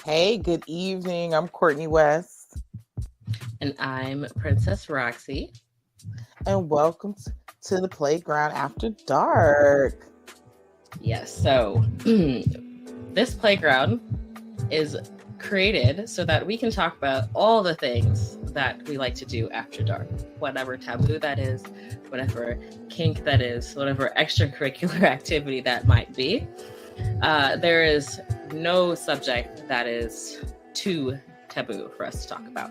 Hey, good evening. I'm Courtney West, And I'm Princess Roxy. and welcome to the Playground After Dark. Yes, so this playground is created so that we can talk about all the things that we like to do after dark. Whatever taboo that is, whatever kink that is, whatever extracurricular activity that might be. There is no subject that is too taboo for us to talk about.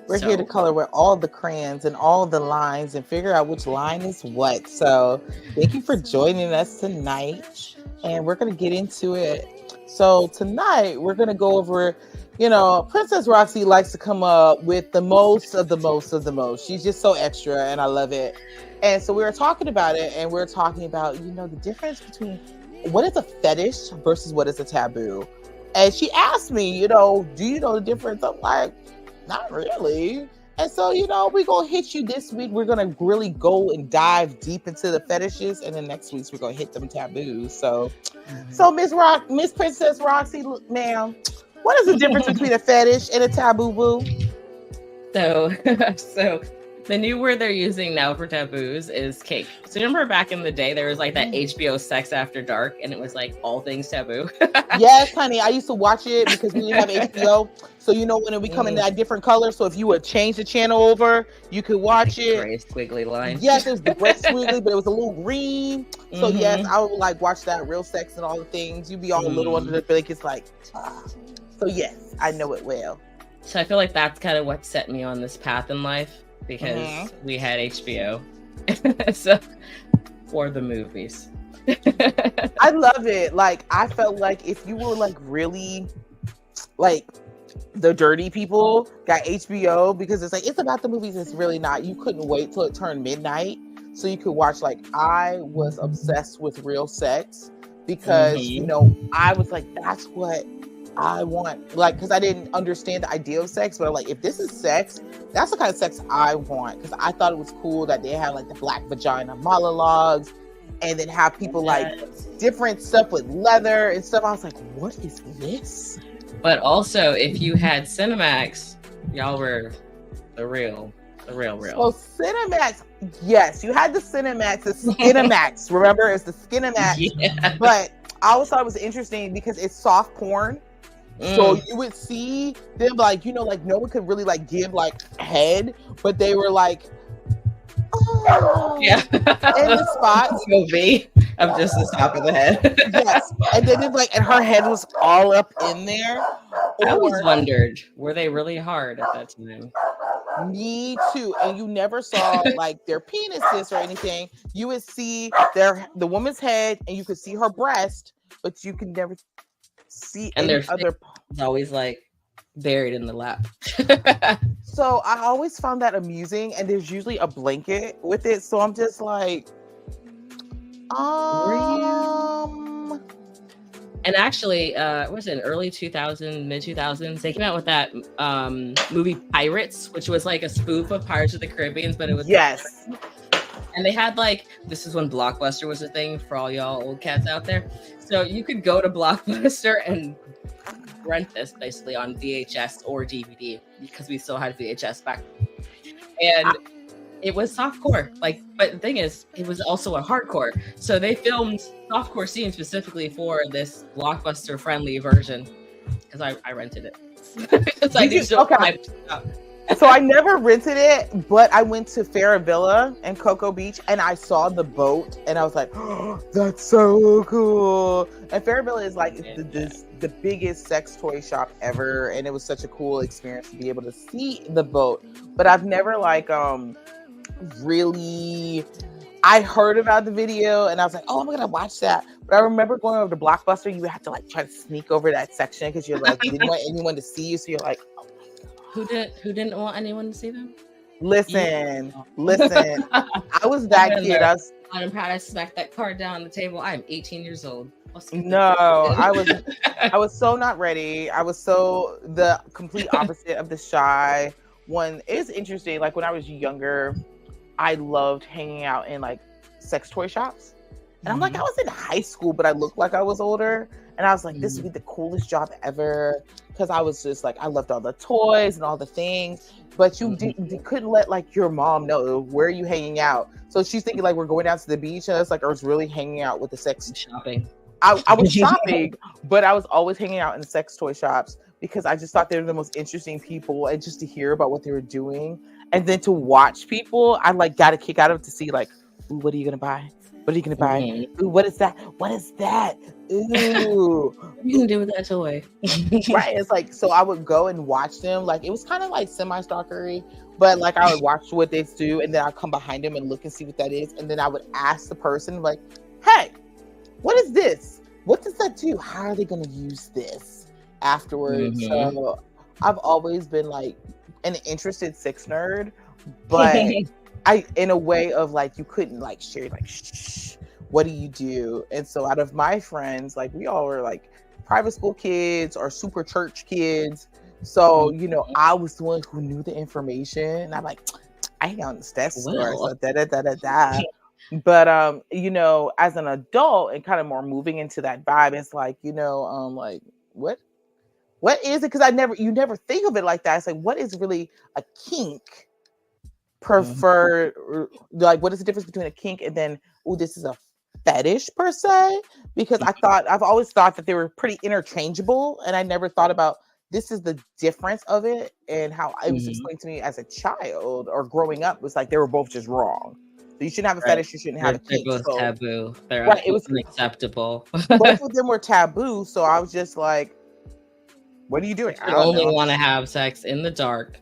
We're here to So, color with all the crayons and all the lines and figure out which line is what. So, thank you for joining us tonight, and we're going to get into it. So, tonight we're going to go over, Princess Roxy likes to come up with the most of the most of the most. She's just so extra, and I love it. And so, we were talking about it, and we are talking about, the difference between what is a fetish versus what is a taboo. And she asked me, do you know the difference? I'm like, not really. And so, we're going to hit you this week. We're going to really go and dive deep into the fetishes. And then next week, we're going to hit them taboos. So Miss Princess Roxy, ma'am, what is the difference between a fetish and a taboo, boo? So, so the new word they're using now for taboos is kink. So remember back in the day, there was like that HBO Sex After Dark, and it was like all things taboo. Yes, honey. I used to watch it because we didn't have HBO. So when it would come in that different color. So if you would change the channel over, you could watch it. Gray squiggly line. Yes, it was the gray squiggly, but it was a little green. So yes, I would like watch that real sex and all the things. You'd be all little under the blankets, like. So yes, I know it well. So I feel like that's kind of what set me on this path in life because we had HBO. So for the movies. I love it. Like I felt like if you were like really like the dirty people got HBO because it's like it's about the movies, it's really not. You couldn't wait till it turned midnight so you could watch. Like I was obsessed with real sex because I was like, that's what I want, like, because I didn't understand the idea of sex, but I'm like, if this is sex, that's the kind of sex I want. Because I thought it was cool that they had like the black vagina monologues, and then have people like different stuff with leather and stuff. I was like, what is this? But also, if you had Cinemax, y'all were the real. So Cinemax, yes, you had the Cinemax, the Skinemax. Remember, it's the Skinemax. Yeah. But I always thought it was interesting because it's soft porn. So you would see them like, like no one could really like give like head, but they were like, yeah, in the spots. Of just the top of the head. Yes, and then like, and her head was all up in there. I always wondered, were they really hard at that time? Me too. And you never saw like their penises or anything. You would see the woman's head, and you could see her breast, but you could never see and any their other. Always like buried in the lap. So I always found that amusing, and there's usually a blanket with it. So I'm just like, And actually, was it in early 2000s, mid 2000s? They came out with that movie Pirates, which was like a spoof of Pirates of the Caribbean, but it was yes. And they had like, this is when Blockbuster was a thing for all y'all old cats out there. So you could go to Blockbuster and rent this basically on VHS or DVD because we still had VHS back. And it was softcore. Like, but the thing is, it was also a hardcore. So they filmed softcore scenes specifically for this Blockbuster friendly version because I rented it. So I never rented it, but I went to Farravilla and Cocoa Beach, and I saw the boat, and I was like, oh, that's so cool. And Farravilla is like the biggest sex toy shop ever, and it was such a cool experience to be able to see the boat. But I've never like really. I heard about the video, and I was like, oh, I'm gonna watch that. But I remember going over to Blockbuster, you had to like try to sneak over that section because you're like, you didn't want anyone to see you, so you're like. Who didn't want anyone to see them? Listen. I was that kid. I'm proud to smack that card down on the table. I'm 18 years old. No, I was so not ready. I was so the complete opposite of the shy one. It's interesting. Like when I was younger, I loved hanging out in like sex toy shops. And I'm like, I was in high school, but I looked like I was older. And I was like, this would be the coolest job ever. Because I was just like, I loved all the toys and all the things. But you couldn't let like your mom know where are you hanging out. So she's thinking like we're going down to the beach. And it's like I was really hanging out with the sex shopping. I was shopping, but I was always hanging out in sex toy shops because I just thought they were the most interesting people, and just to hear about what they were doing, and then to watch people, I like got a kick out of it to see like, ooh, what are you gonna buy? What are you gonna buy? Mm-hmm. Ooh, what is that? What is that? Ooh, what are you gonna do with that toy? Right. It's like, so I would go and watch them. Like it was kind of like semi-stalkery, but like I would watch what they do, and then I'd come behind them and look and see what that is, and then I would ask the person like, hey, what is this? What does that do? How are they going to use this afterwards? Mm-hmm. So I've always been like an interested sex nerd, but I, in a way of like, you couldn't like share like, shh, what do you do? And so out of my friends, like we all were like private school kids or super church kids. So, you know, I was the one who knew the information. And I'm like, I hang out in the sex store. So da-da-da-da-da. But you know, as an adult and kind of more moving into that vibe, it's like, you know, like what is it? Because you never think of it like that. It's like, what is really a kink preferred? Like, what is the difference between a kink and then, oh, this is a fetish per se? Because I've always thought that they were pretty interchangeable, and I never thought about this is the difference of it, and how it was explained to me as a child or growing up was like they were both just wrong. So you shouldn't have a fetish. You shouldn't have a kink. They're both taboo. They're right. It was unacceptable. Both of them were taboo. So I was just like, "What are you doing?" You only want to have sex in the dark,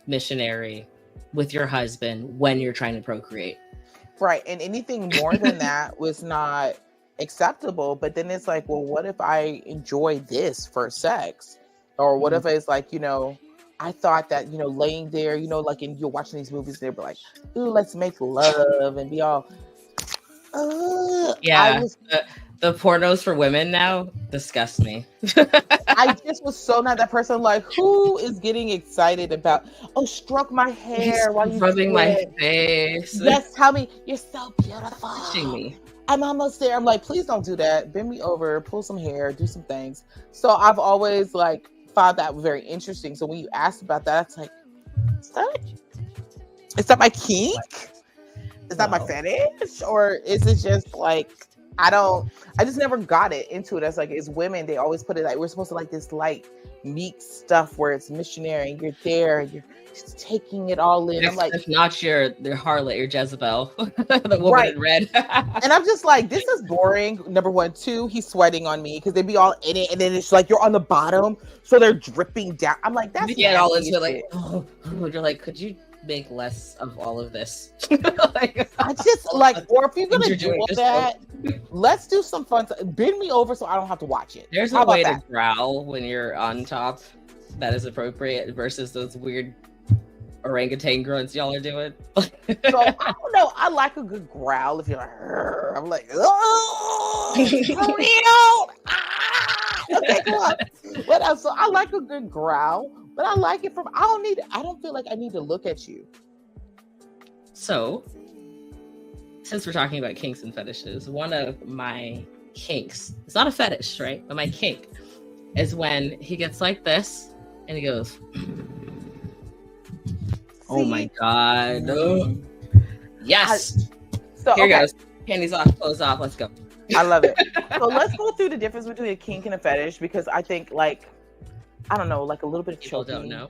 missionary, with your husband when you're trying to procreate. Right, and anything more than that was not acceptable. But then it's like, well, what if I enjoy this for sex, or what if it's like, you know, I thought that, you know, laying there, you know, like you're watching these movies, they'd be like, ooh, let's make love and be all, yeah. The pornos for women now disgust me. I just was so not that person. Like, who is getting excited about, oh, stroke my hair while you rubbing my face? Yes, tell me you're so beautiful. Touching me. I'm almost there. I'm like, please don't do that. Bend me over, pull some hair, do some things. So I've always like found that very interesting. So when you asked about that, it's like, is that my kink? Is that my fetish? Or is it just like, I just never got it into it. As like, as women, they always put it like, we're supposed to like this light, meek stuff where it's missionary and you're there, you're just taking it all in. I'm like, if not your harlot, your Jezebel, the woman in red. And I'm just like, this is boring. Number one. Two, he's sweating on me because they be all in it, and then it's like you're on the bottom, so they're dripping down. I'm like, that's all into like, you're like, could you make less of all of this? Like, I just like, or if you're gonna do all that, let's do some fun. Bend me over so I don't have to watch it. There's a way to growl when you're on top that is appropriate versus those weird orangutan grunts y'all are doing. So I don't know. I like a good growl. If you're like, I'm like, oh, okay, come on. What else? So I like a good growl, but I like it from. I don't feel like I need to look at you. So, since we're talking about kinks and fetishes, one of my kinks, it's not a fetish, right? But my kink is when he gets like this and he goes, oh my God. Oh. Yes. Here goes. Panties off, clothes off. Let's go. I love it. So let's go through the difference between a kink and a fetish, because I think, like, I don't know, like a little bit of people choking. Don't know.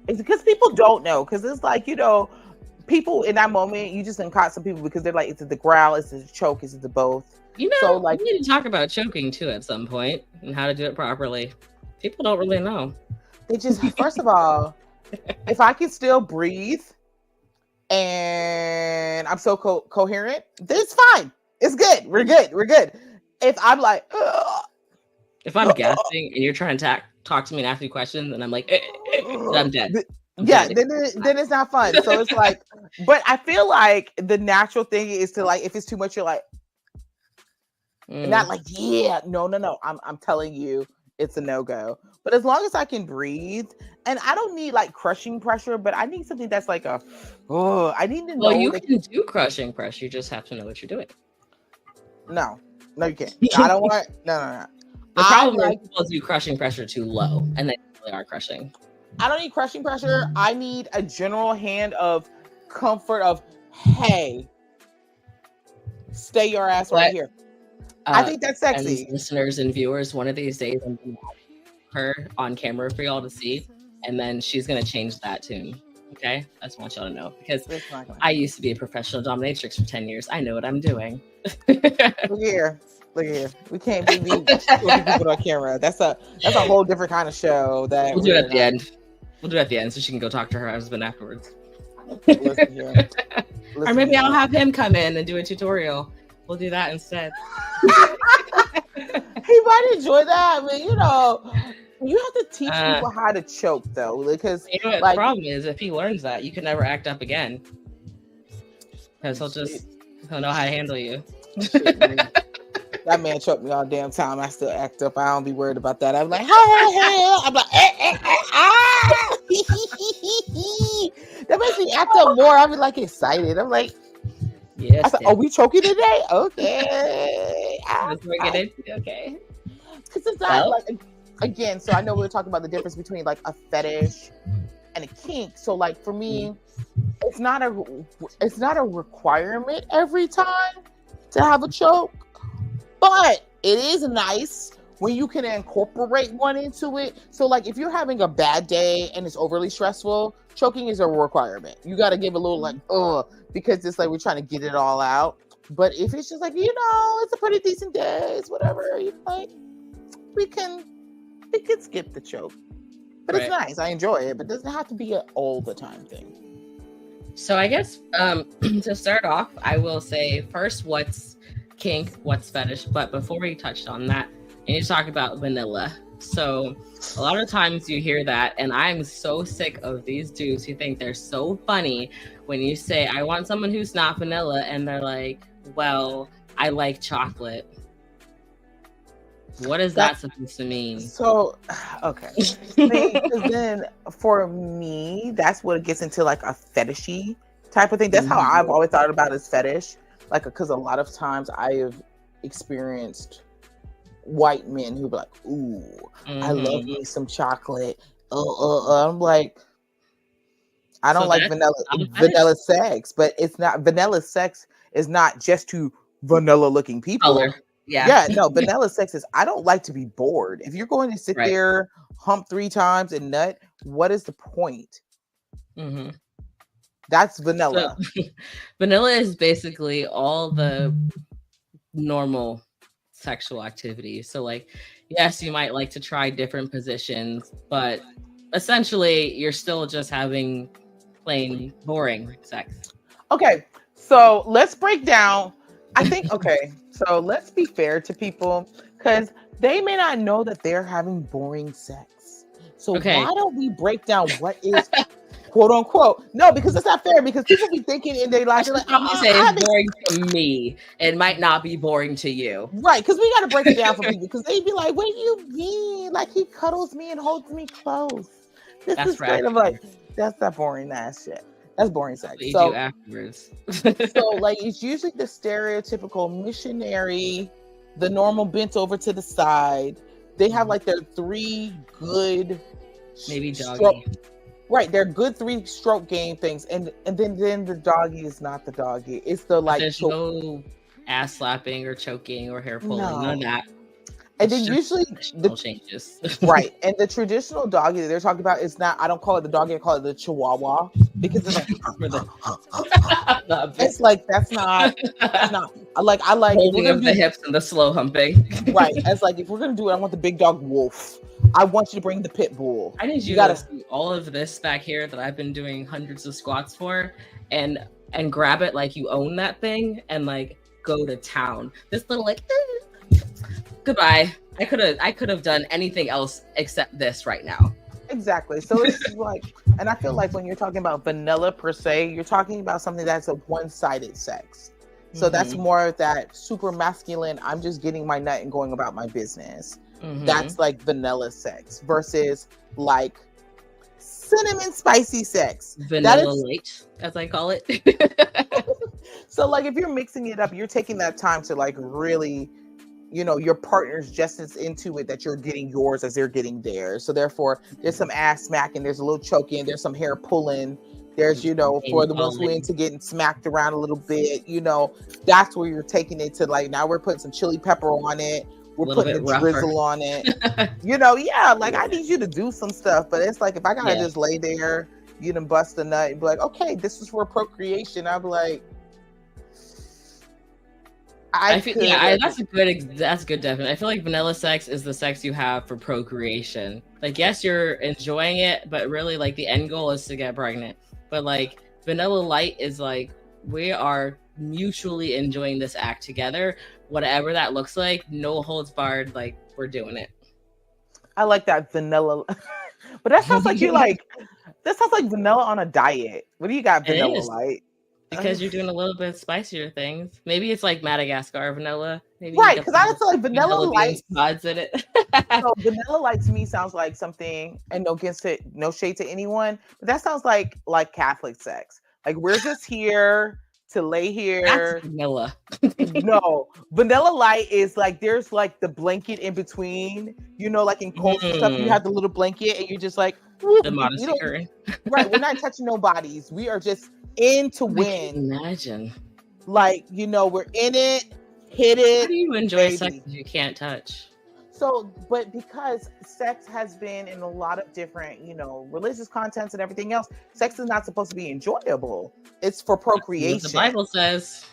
It's because people don't know. Because it's like, you know, people in that moment, you just caught some people because they're like, is it the growl? Is it the choke? Is it the both? You know, so, like, we need to talk about choking too at some point and how to do it properly. People don't really know. They just, first of all, if I can still breathe and I'm so coherent, then it's fine. It's good. We're good. If I'm like, ugh, if I'm gasping and you're trying to talk to me and ask me questions and I'm like, I'm dead. Then it's not fun. So it's like, but I feel like the natural thing is to, like, if it's too much, you're like, not like, yeah, no. I'm telling you, it's a no-go. But as long as I can breathe, and I don't need like crushing pressure, but I need something that's like I need to know. Well, you can do crushing pressure. You just have to know what you're doing. No, you can't. I don't want. No. The I problem like. is people do crushing pressure too low, and they really are crushing. I don't need crushing pressure. I need a general hand of comfort. Of hey, stay your ass right here. I think that's sexy. And listeners and viewers, one of these days I'm gonna have her on camera for y'all to see, and then she's gonna change that tune. Okay, I just want y'all to know because I used to be a professional dominatrix for 10 years. I know what I'm doing. Look here. We can't be people on camera. That's a whole different kind of show. That we'll do it at the end. We'll do it at the end so she can go talk to her husband afterwards. Or maybe I'll have him come in and do a tutorial. We'll do that instead. He might enjoy that. I mean, you have to teach people how to choke, though, because the problem is if he learns that, you can never act up again, because he'll know how to handle you. That man choked me all damn time. I still act up. I don't be worried about that. I'm like, I'm like, that makes me act up more. I'll be like excited. I'm like, yes. I said, are we choking today? Okay. Okay. Because it's not like, again, so I know we were talking about the difference between like a fetish and a kink. So like for me, it's not a requirement every time to have a choke, but it is nice when you can incorporate one into it. So like if you're having a bad day and it's overly stressful, choking is a requirement. You got to give a little like, because it's like we're trying to get it all out. But if it's just like, it's a pretty decent day, it's whatever, you like, we can skip the choke. But It's nice. I enjoy it, but it doesn't have to be an all the time thing. So I guess to start off, I will say first, what's kink, what's fetish? But before we touched on that, I need to talk about vanilla. So a lot of times you hear that, and I'm so sick of these dudes who think they're so funny when you say, I want someone who's not vanilla, and they're like, well, I like chocolate. What is that supposed to mean? So, okay. Because then for me, that's what it gets into like a fetishy type of thing. That's how I've always thought about it as fetish. Like, because a lot of times I have experienced white men who be like, ooh, I love me some chocolate. I'm like, I don't like vanilla sex, but it's not, vanilla sex is not just to vanilla looking people. Color. Yeah, no, vanilla sex is, I don't like to be bored. If you're going to sit there, hump 3 times and nut, what is the point? That's vanilla. So, vanilla is basically all the normal sexual activity. So like, yes, you might like to try different positions, but essentially you're still just having plain boring sex. Okay, so let's break down. I think, okay, so let's be fair to people because they may not know that they're having boring sex. So why don't we break down what is quote unquote? No, because it's not fair, because people be thinking in their life, like, it's boring to me. It might not be boring to you. Right, because we got to break it down for people, because they be like, what do you mean? Like, he cuddles me and holds me close. That's kind of like, that's that boring ass shit. That's boring sex. What you do afterwards. So like, it's usually the stereotypical missionary, the normal bent over to the side. They have like their 3 good, maybe doggy. Right, they're good 3 stroke game things, and then the doggy is not the doggy. It's the like, there's no ass slapping or choking or hair pulling, none of that. And then usually the changes. Right. And the traditional doggy that they're talking about is not, I don't call it the doggy, I call it the chihuahua, because it's like, it's like, that's not like, I like holding of the hips and the slow humping. Right. It's like, if we're going to do it, I want the big dog wolf. I want you to bring the pit bull. I need you to do all of this back here that I've been doing hundreds of squats for, and grab it like you own that thing and like go to town. This little like, goodbye. I could have done anything else except this right now. Exactly. So it's like, and I feel like when you're talking about vanilla per se, you're talking about something that's a one-sided sex. So that's more of that super masculine, I'm just getting my nut and going about my business. That's like vanilla sex versus like cinnamon spicy sex. Vanilla light, as I call it. So like, if you're mixing it up, you're taking that time to like really your partner's just as into it that you're getting yours as they're getting theirs. So therefore, there's some ass smacking, there's a little choking, there's some hair pulling. There's, for the ones who into getting smacked around a little bit, that's where you're taking it to, like, now we're putting some chili pepper on it. We're putting the drizzle on it. I need you to do some stuff. But it's like, if I gotta just lay there, you done bust a nut and be like, okay, this is for procreation. I'd be like, that's good definition. I feel like vanilla sex is the sex you have for procreation. Like, yes, you're enjoying it, but really, like, the end goal is to get pregnant. But like, vanilla light is like, we are mutually enjoying this act together, whatever that looks like, no holds barred, like, we're doing it. I like that vanilla. But that sounds like that sounds like vanilla on a diet. What do you got, vanilla light? Because you're doing a little bit spicier things. Maybe it's like Madagascar vanilla. Maybe right, because I feel like vanilla light pods in it. So vanilla light to me sounds like something, and no shade to anyone, but that sounds like Catholic sex. Like, we're just here to lay here. That's vanilla. No, vanilla light is like, there's like the blanket in between, like in cults and stuff, you have the little blanket and you're just like, the modesty curtain. Right, we're not touching no bodies. We are just in to win. Imagine. Like, we're in it, hit it. How do you enjoy sex if you can't touch? So, but because sex has been in a lot of different, religious contents and everything else, sex is not supposed to be enjoyable. It's for procreation. The Bible says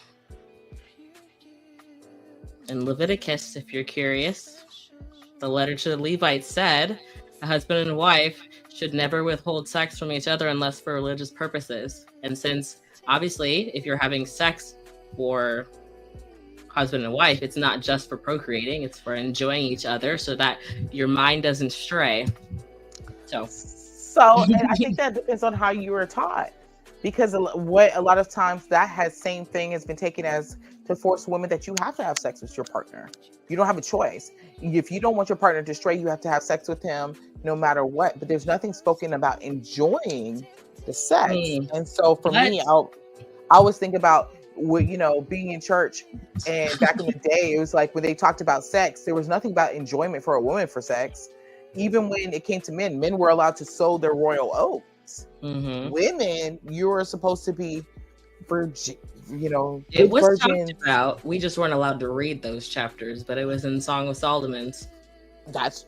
in Leviticus, if you're curious, the letter to the Levites said, a husband and wife should never withhold sex from each other unless for religious purposes. And since, obviously, if you're having sex for husband and wife, it's not just for procreating, it's for enjoying each other so that your mind doesn't stray. So and I think that depends on how you were taught, because a lot of times that same thing has been taken as to force women that you have to have sex with your partner. You don't have a choice. If you don't want your partner to stray, you have to have sex with him no matter what. But there's nothing spoken about enjoying the sex. And so for me, I always think about, being in church, and back in the day, it was like when they talked about sex, there was nothing about enjoyment for a woman for sex. Even when it came to men were allowed to sow their royal oats. Women, you were supposed to be virgin, it was talked about. We just weren't allowed to read those chapters, but it was in Song of Solomon's. That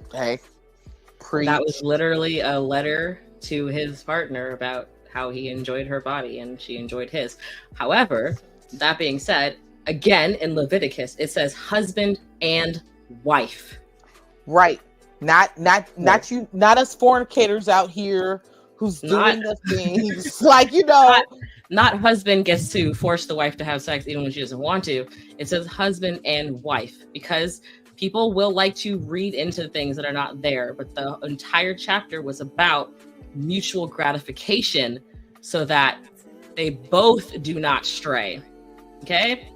was literally a letter to his partner about how he enjoyed her body and she enjoyed his. However, that being said, again in Leviticus, it says husband and wife. Right. Not us fornicators out here who's doing the things like, not husband gets to force the wife to have sex even when she doesn't want to. It says husband and wife, because people will like to read into things that are not there. But the entire chapter was about mutual gratification so that they both do not stray. Okay?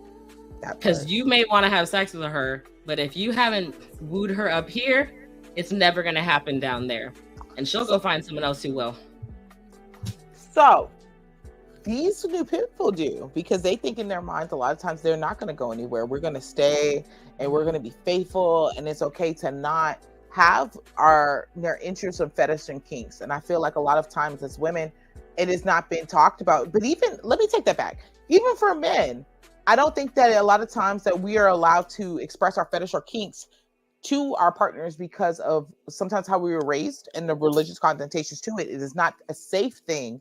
Because you may want to have sex with her, but if you haven't wooed her up here, it's never going to happen down there. And she'll go find someone else who will. So, these new people do, because they think in their minds a lot of times they're not going to go anywhere. We're going to stay and we're going to be faithful, and it's okay to not have their interests of fetish and kinks. And I feel like a lot of times as women, it has not been talked about. But even, let me take that back. Even for men, I don't think that a lot of times that we are allowed to express our fetish or kinks to our partners because of sometimes how we were raised and the religious connotations to it. It is not a safe thing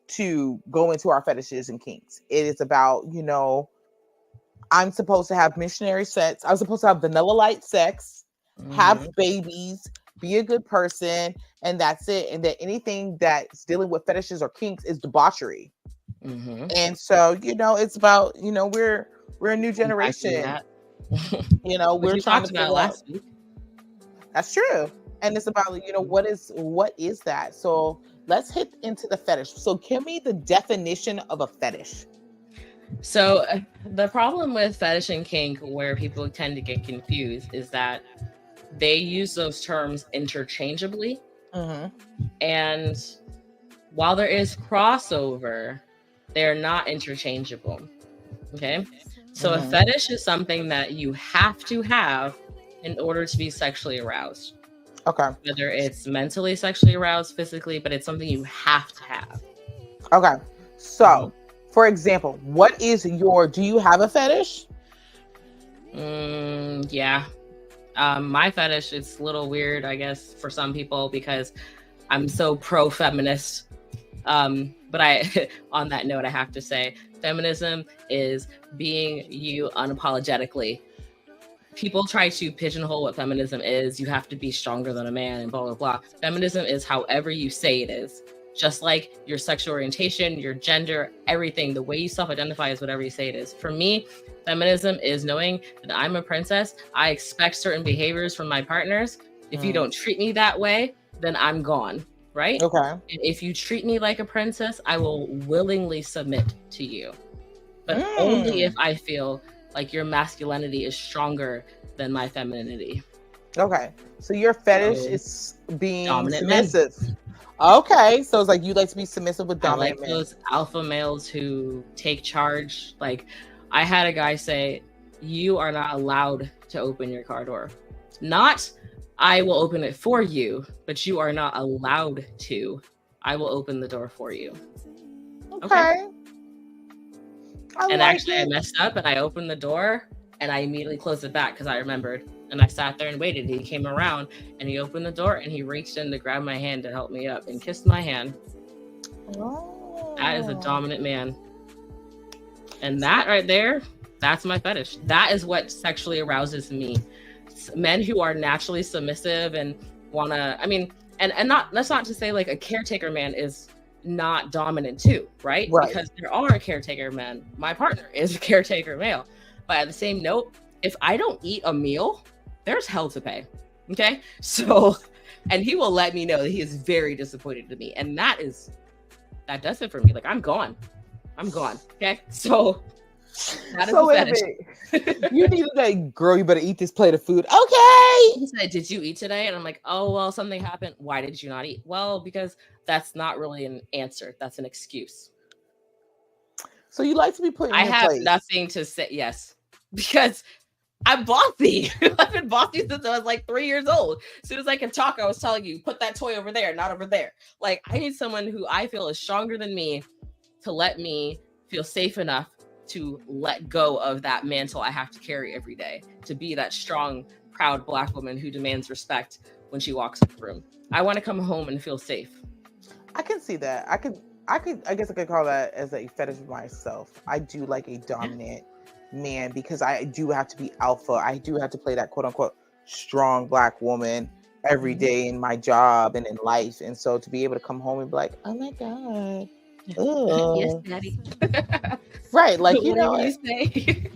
to go into our fetishes and kinks. It is about, I'm supposed to have missionary sex. I'm supposed to have vanilla light sex, have babies, be a good person, and that's it. And that anything that's dealing with fetishes or kinks is debauchery. And so, it's about, we're a new generation. We're trying to about last week. That's true. And it's about, what is that? So let's hit into the fetish. So give me the definition of a fetish. So the problem with fetish and kink, where people tend to get confused, is that they use those terms interchangeably. And while there is crossover, they're not interchangeable. Okay. So a fetish is something that you have to have in order to be sexually aroused. Okay. Whether it's mentally sexually aroused, physically, but it's something you have to have. Okay. So, for example, do you have a fetish? Yeah. My fetish, it's a little weird, I guess, for some people because I'm so pro-feminist. But on that note, I have to say, feminism is being you unapologetically. People try to pigeonhole what feminism is. You have to be stronger than a man and blah, blah, blah. Feminism is however you say it is. Just like your sexual orientation, your gender, everything, the way you self-identify is whatever you say it is. For me, feminism is knowing that I'm a princess. I expect certain behaviors from my partners. If you don't treat me that way, then I'm gone, right? Okay. And if you treat me like a princess, I will willingly submit to you. But only if I feel like your masculinity is stronger than my femininity. Okay. So your fetish is being dominant submissive. Men. Okay. So it's like you like to be submissive with dominant men. Those alpha males who take charge. Like I had a guy say, you are not allowed to open your car door. Not, I will open it for you, but you are not allowed to. I will open the door for you. Okay. I messed up and I opened the door and I immediately closed it back because I remembered. And I sat there and waited. He came around and he opened the door and he reached in to grab my hand to help me up and kissed my hand. Oh. That is a dominant man. And that right there, that's my fetish. That is what sexually arouses me. Men who are naturally submissive and wanna, that's not to say like a caretaker man is not dominant too, right? Because there are caretaker men. My partner is a caretaker male. But at the same note, if I don't eat a meal, there's hell to pay. Okay? So, and he will let me know that he is very disappointed in me. And that does it for me. Like, I'm gone. Okay? So, that is the fetish. You need to like, girl, you better eat this plate of food. Okay. He said, did you eat today? And I'm like, oh, well, something happened. Why did you not eat? Well, because that's not really an answer. That's an excuse. So you like to be put in I your have place. Nothing to say. Yes. Because I'm bossy. I've been bossy since I was like 3 years old. As soon as I can talk, I was telling you, put that toy over there, not over there. Like, I need someone who I feel is stronger than me to let me feel safe enough to let go of that mantle I have to carry every day, to be that strong, proud Black woman who demands respect when she walks in the room. I want to come home and feel safe. I can see that. I guess I could call that as a fetish of myself. I do like a dominant man because I do have to be alpha. I do have to play that quote unquote strong Black woman every day in my job and in life. And so to be able to come home and be like, oh my God. Yes, daddy. Right. Like, you know, you say.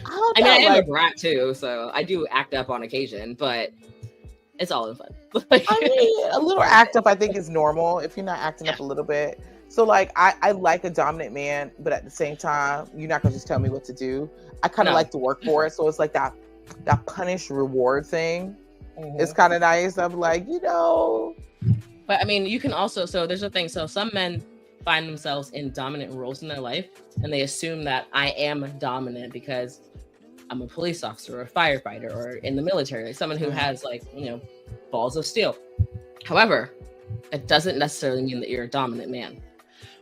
I am a brat too, so I do act up on occasion, but it's all in fun. A little act up I think is normal if you're not acting up a little bit. So like I like a dominant man, but at the same time, you're not gonna just tell me what to do. I kind of like to work for it. So it's like that punish reward thing. It's kind of nice. I'm like, you know. But I mean, you can also, so there's a thing. So some men find themselves in dominant roles in their life and they assume that I am dominant because I'm a police officer or a firefighter or in the military, like someone who has like, you know, balls of steel. However, it doesn't necessarily mean that you're a dominant man,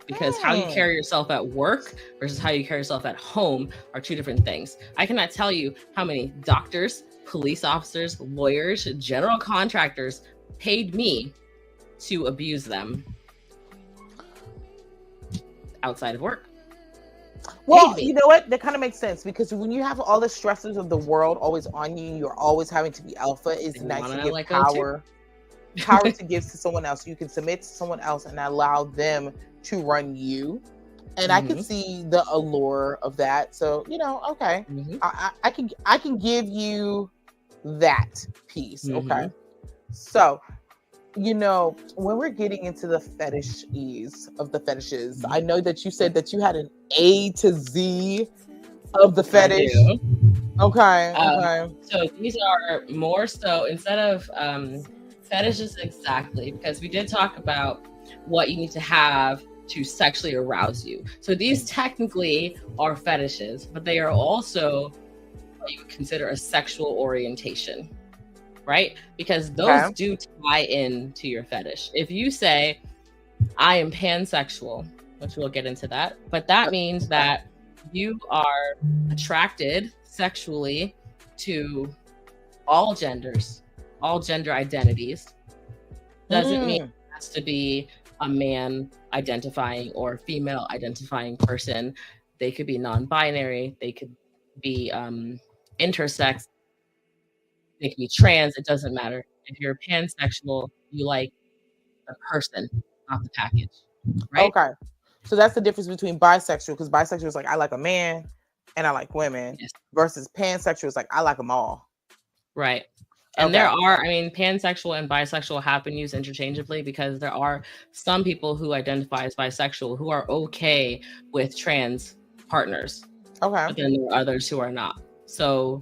because how you carry yourself at work versus how you carry yourself at home are two different things. I cannot tell you how many doctors, police officers, lawyers, general contractors paid me to abuse them outside of work. Well, you know what? That kind of makes sense, because when you have all the stresses of the world always on you, you're always having to be alpha. It's nice to give power to give to someone else. You can submit to someone else and allow them to run you. And I can see the allure of that. So, you know, okay. I can give you that piece. Okay. So, you know, when we're getting into the fetishes of the fetishes, I know that you said that you had an A to Z of the fetish. Okay. So these are more so, instead of fetishes exactly, because we did talk about what you need to have to sexually arouse you. So these technically are fetishes, but they are also what you would consider a sexual orientation, right? Because those do tie in to your fetish. If you say, I am pansexual, which we'll get into that, but that means that you are attracted sexually to all genders, all gender identities. Doesn't mean it has to be a man identifying or female identifying person. They could be non-binary, they could be intersex, they could be trans. It doesn't matter. If you're pansexual, you like the person, not the package, right? Okay. So that's the difference between bisexual, because bisexual is like, I like a man and I like women, versus pansexual is like, I like them all. Right. And there are, I mean, pansexual and bisexual have been used interchangeably, because there are some people who identify as bisexual who are okay with trans partners. Okay. But then there are others who are not. So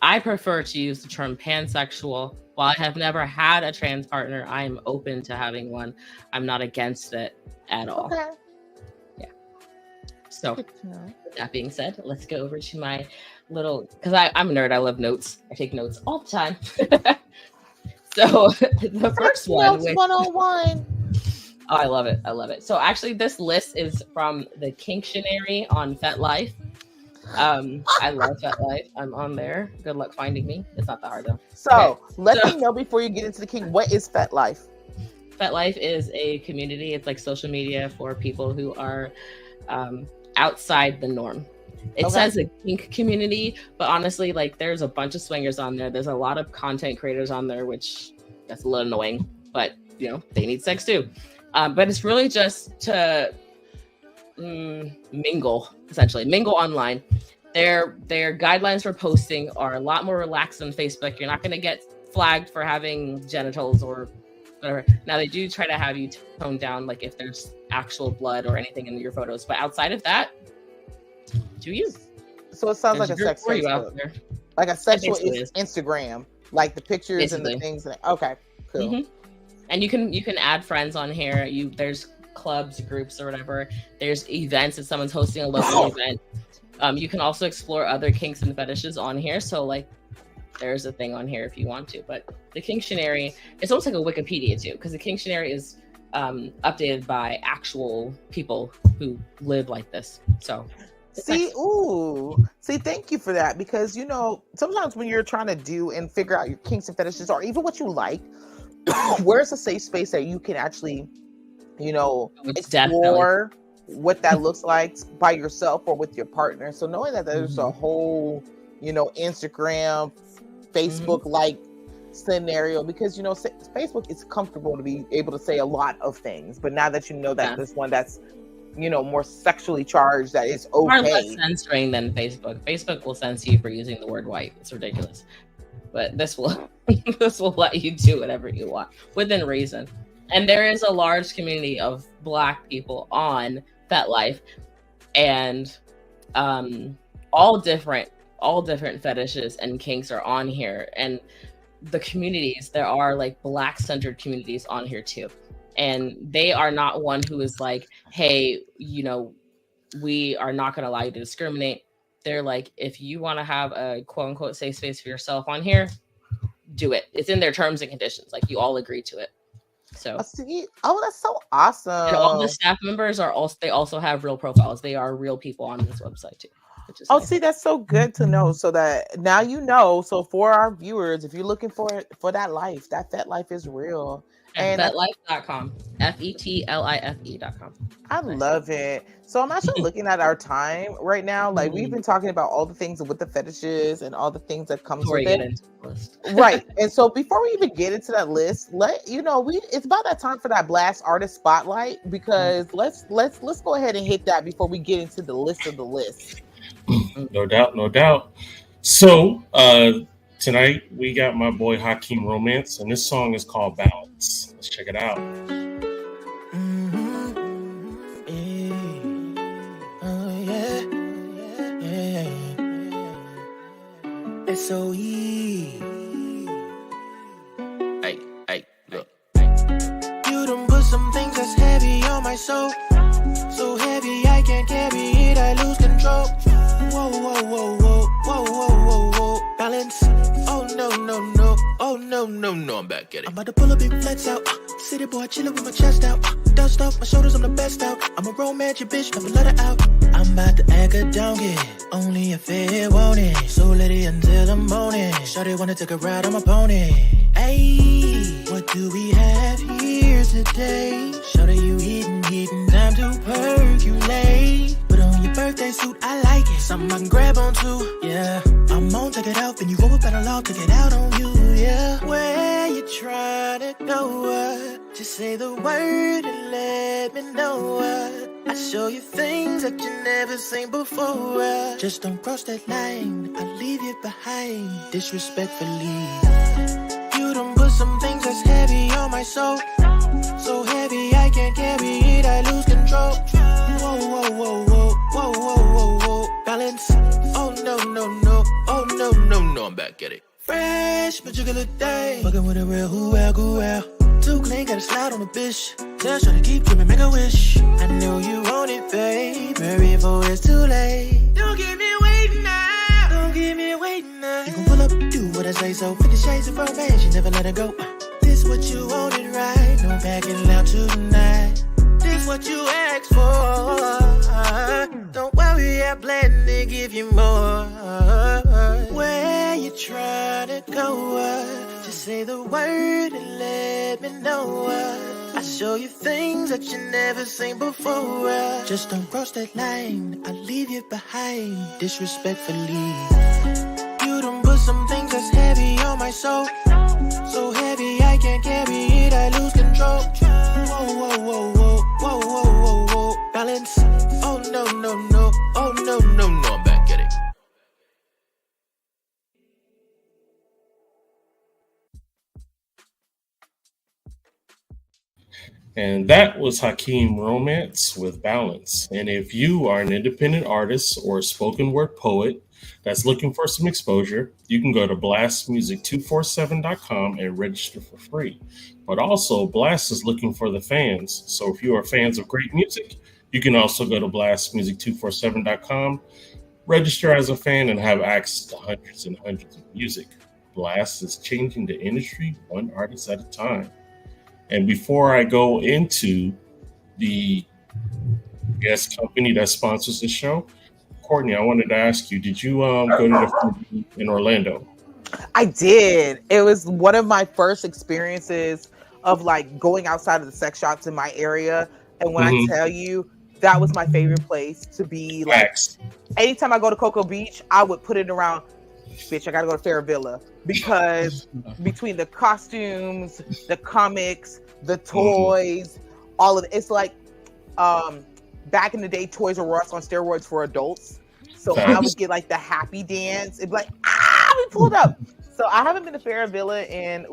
I prefer to use the term pansexual. While I have never had a trans partner, I am open to having one. I'm not against it at all. Okay. Yeah. So with that being said, let's go over to my little, because I'm a nerd. I love notes. I take notes all the time. So the first one, Notes 101. Oh, I love it. I love it. So actually, this list is from the Kinktionary on FetLife. I love FetLife. I'm on there. Good luck finding me. It's not that hard though. So let me know before you get into the kink, what is FetLife? FetLife is a community. It's like social media for people who are outside the norm. It says a kink community, but honestly, like, there's a bunch of swingers on there. There's a lot of content creators on there, which that's a little annoying, but you know, they need sex too. But it's really just to mingle, essentially mingle online. Their guidelines for posting are a lot more relaxed than Facebook. You're not going to get flagged for having genitals or whatever. Now they do try to have you tone down, like if there's actual blood or anything in your photos, but outside of that, do you? So it sounds like a sex Facebook. Like a sexual Instagram, like the pictures and the things. Okay, cool. And you can add friends on here. There's clubs, groups, or whatever. There's events if someone's hosting a local event. You can also explore other kinks and fetishes on here. So like, there's a thing on here if you want to. But the Kinktionary, it's almost like a Wikipedia too, because the Kinktionary is updated by actual people who live like this. So. See, thank you for that, because you know, sometimes when you're trying to do and figure out your kinks and fetishes, or even what you like, where's a safe space that you can actually, you know, explore what that looks like by yourself or with your partner. So knowing that there's a whole, you know, Instagram, Facebook like scenario, because you know, Facebook is comfortable to be able to say a lot of things, but now that you know that there's one that's, you know, more sexually charged, that is okay. Far less censoring than Facebook. Facebook will censor you for using the word white. It's ridiculous. But this will let you do whatever you want within reason. And there is a large community of Black people on FetLife, and all different fetishes and kinks are on here. And the communities, there are like Black-centered communities on here too. And they are not one who is like, hey, you know, we are not going to allow you to discriminate. They're like, if you want to have a quote unquote safe space for yourself on here, do it. It's in their terms and conditions. Like, you all agree to it. So, that's so awesome. And all the staff members they also have real profiles. They are real people on this website too. See, that's so good to know. So that now you know. So for our viewers, if you're looking for that life, that FetLife is real. And FetLife.com. FetLife.com. I love it. So I'm actually looking at our time right now. Like, we've been talking about all the things with the fetishes and all the things that comes with it. Right. And so before we even get into that list, it's about that time for that Blast Artist Spotlight, because let's go ahead and hit that before we get into the list of the list. No doubt. So tonight we got my boy Hakeem Romance, and this song is called Balance. Let's check it out. SOE. Hey, look. You done put some things that's heavy on my soul. no, I'm back at it. I'm about to pull a big flex out. City boy chillin' with my chest out. Dust off my shoulders, I'm the best out. I'm a romantic bitch, never let her out. I'm about to act a donkey. Only a fair want it. So let it until the morning. Shawty wanna take a ride on my pony. Ayy, what do we have here today? Shawty, you eatin', time to percolate. Put on your birthday suit, I like it. Something I can grab onto, yeah. I'm on, take it out, then you roll up at a log, take it out on you, yeah. Where you tryna go? Just say the word and let me know. I show you things that you never seen before. Just don't cross that line, I'll leave you behind disrespectfully. You done put some things that's heavy on my soul. So heavy I can't carry it, I lose control. Whoa, whoa, whoa, whoa, whoa, whoa, whoa, whoa. Balance, oh no, oh no, I'm back at it. Fresh, particular day. Fucking with a real who well. Too clean, gotta slide on the bitch. Tell her to keep dreaming, make a wish. I know you want it, babe. Hurry before it's too late. Don't keep me waiting now. Don't keep me waiting now. You can pull up, do what I say so. 50 shades of romance, you never let her go. This what you wanted, right? No backing out tonight. This what you asked for. Don't worry, I plan to give you more. Where you trying to go? Just say the word and let me know. I show you things that you never seen before. Just don't cross that line, I'll leave you behind disrespectfully. You done put some things that's heavy on my soul. So heavy I can't carry it, I lose control. Whoa, whoa, whoa, whoa, whoa, whoa, whoa, whoa. Balance, oh no, oh no, I'm back at it. And that was Hakeem Romance with Balance. And if you are an independent artist or a spoken word poet that's looking for some exposure, you can go to blastmusic247.com and register for free. But also, Blast is looking for the fans. So if you are fans of great music, you can also go to blastmusic247.com, register as a fan, and have access to hundreds and hundreds of music. Blast is changing the industry one artist at a time. And before I go into the guest company that sponsors the show, Courtney, I wanted to ask you, did you go to the Fuji in Orlando? I did. It was one of my first experiences of like going outside of the sex shops in my area. And when I tell you, that was my favorite place to be. Like, anytime I go to Cocoa Beach, I would put it around, bitch, I gotta go to Faravilla. Because between the costumes, the comics, the toys, all of it, it's like back in the day, Toys R Us on steroids for adults. So I would get like the happy dance. It'd be like, we pulled up. So I haven't been to Faravilla in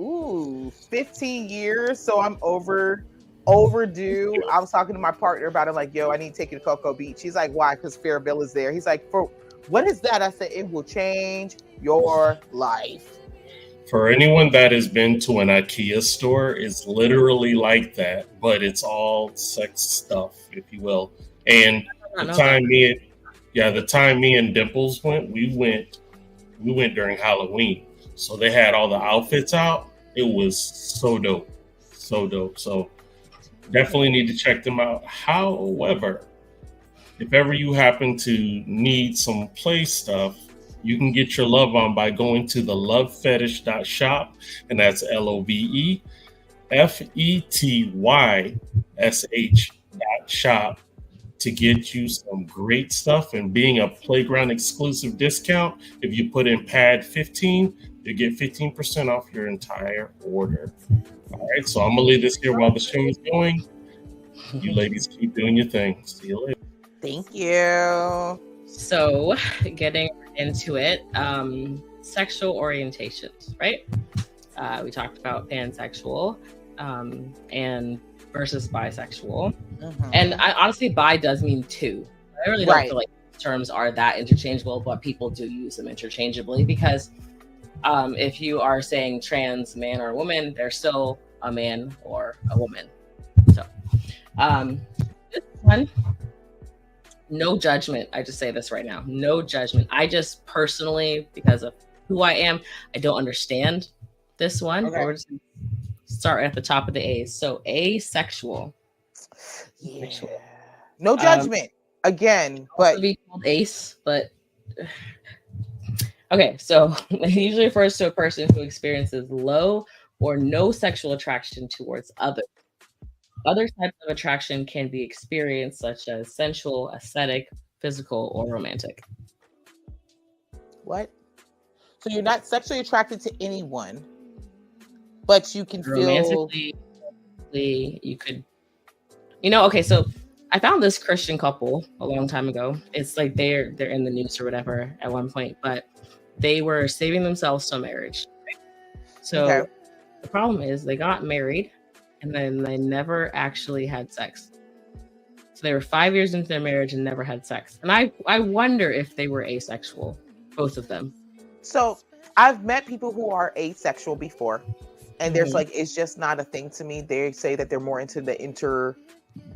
15 years. So I'm overdue. I was talking to my partner about it, like, yo, I need to take you to Cocoa Beach. He's like, why? Because Faravilla's there. He's like, for what is that? I said, it will change your life. For anyone that has been to an IKEA store, it's literally like that, but it's all sex stuff, if you will. And the time me and Dimples went, we went during Halloween. So they had all the outfits out. It was so dope. So dope. So definitely need to check them out. However, if ever you happen to need some play stuff, you can get your love on by going to the lovefetish.shop, and that's LOVEFETYSH.shop to get you some great stuff. And being a Playground exclusive discount, if you put in PAD 15, you get 15% off your entire order. All right, so I'm gonna leave this here while the show is going. You ladies keep doing your thing. See you later. Thank you. So, getting into it, sexual orientations, right? We talked about pansexual and versus bisexual. And I honestly, bi does mean two. I really don't feel like terms are that interchangeable, but people do use them interchangeably because if you are saying trans man or woman, they're still a man or a woman. So, this one, no judgment. I just say this right now. No judgment. I just personally, because of who I am, I don't understand this one. Okay. We're just gonna start at the top of the A's. So asexual. Yeah. No judgment again, but also be called ace, but okay. So it usually refers to a person who experiences low or no sexual attraction towards others. Other types of attraction can be experienced, such as sensual, aesthetic, physical, or romantic. What? So you're not sexually attracted to anyone, but you can feel Romantically, you could, okay, so I found this Christian couple a long time ago. It's like they're in the news or whatever at one point, but they were saving themselves to marriage. So the problem is they got married and then they never actually had sex. So they were 5 years into their marriage and never had sex. And I wonder if they were asexual, both of them. So I've met people who are asexual before, and there's like, it's just not a thing to me. They say that they're more into the inter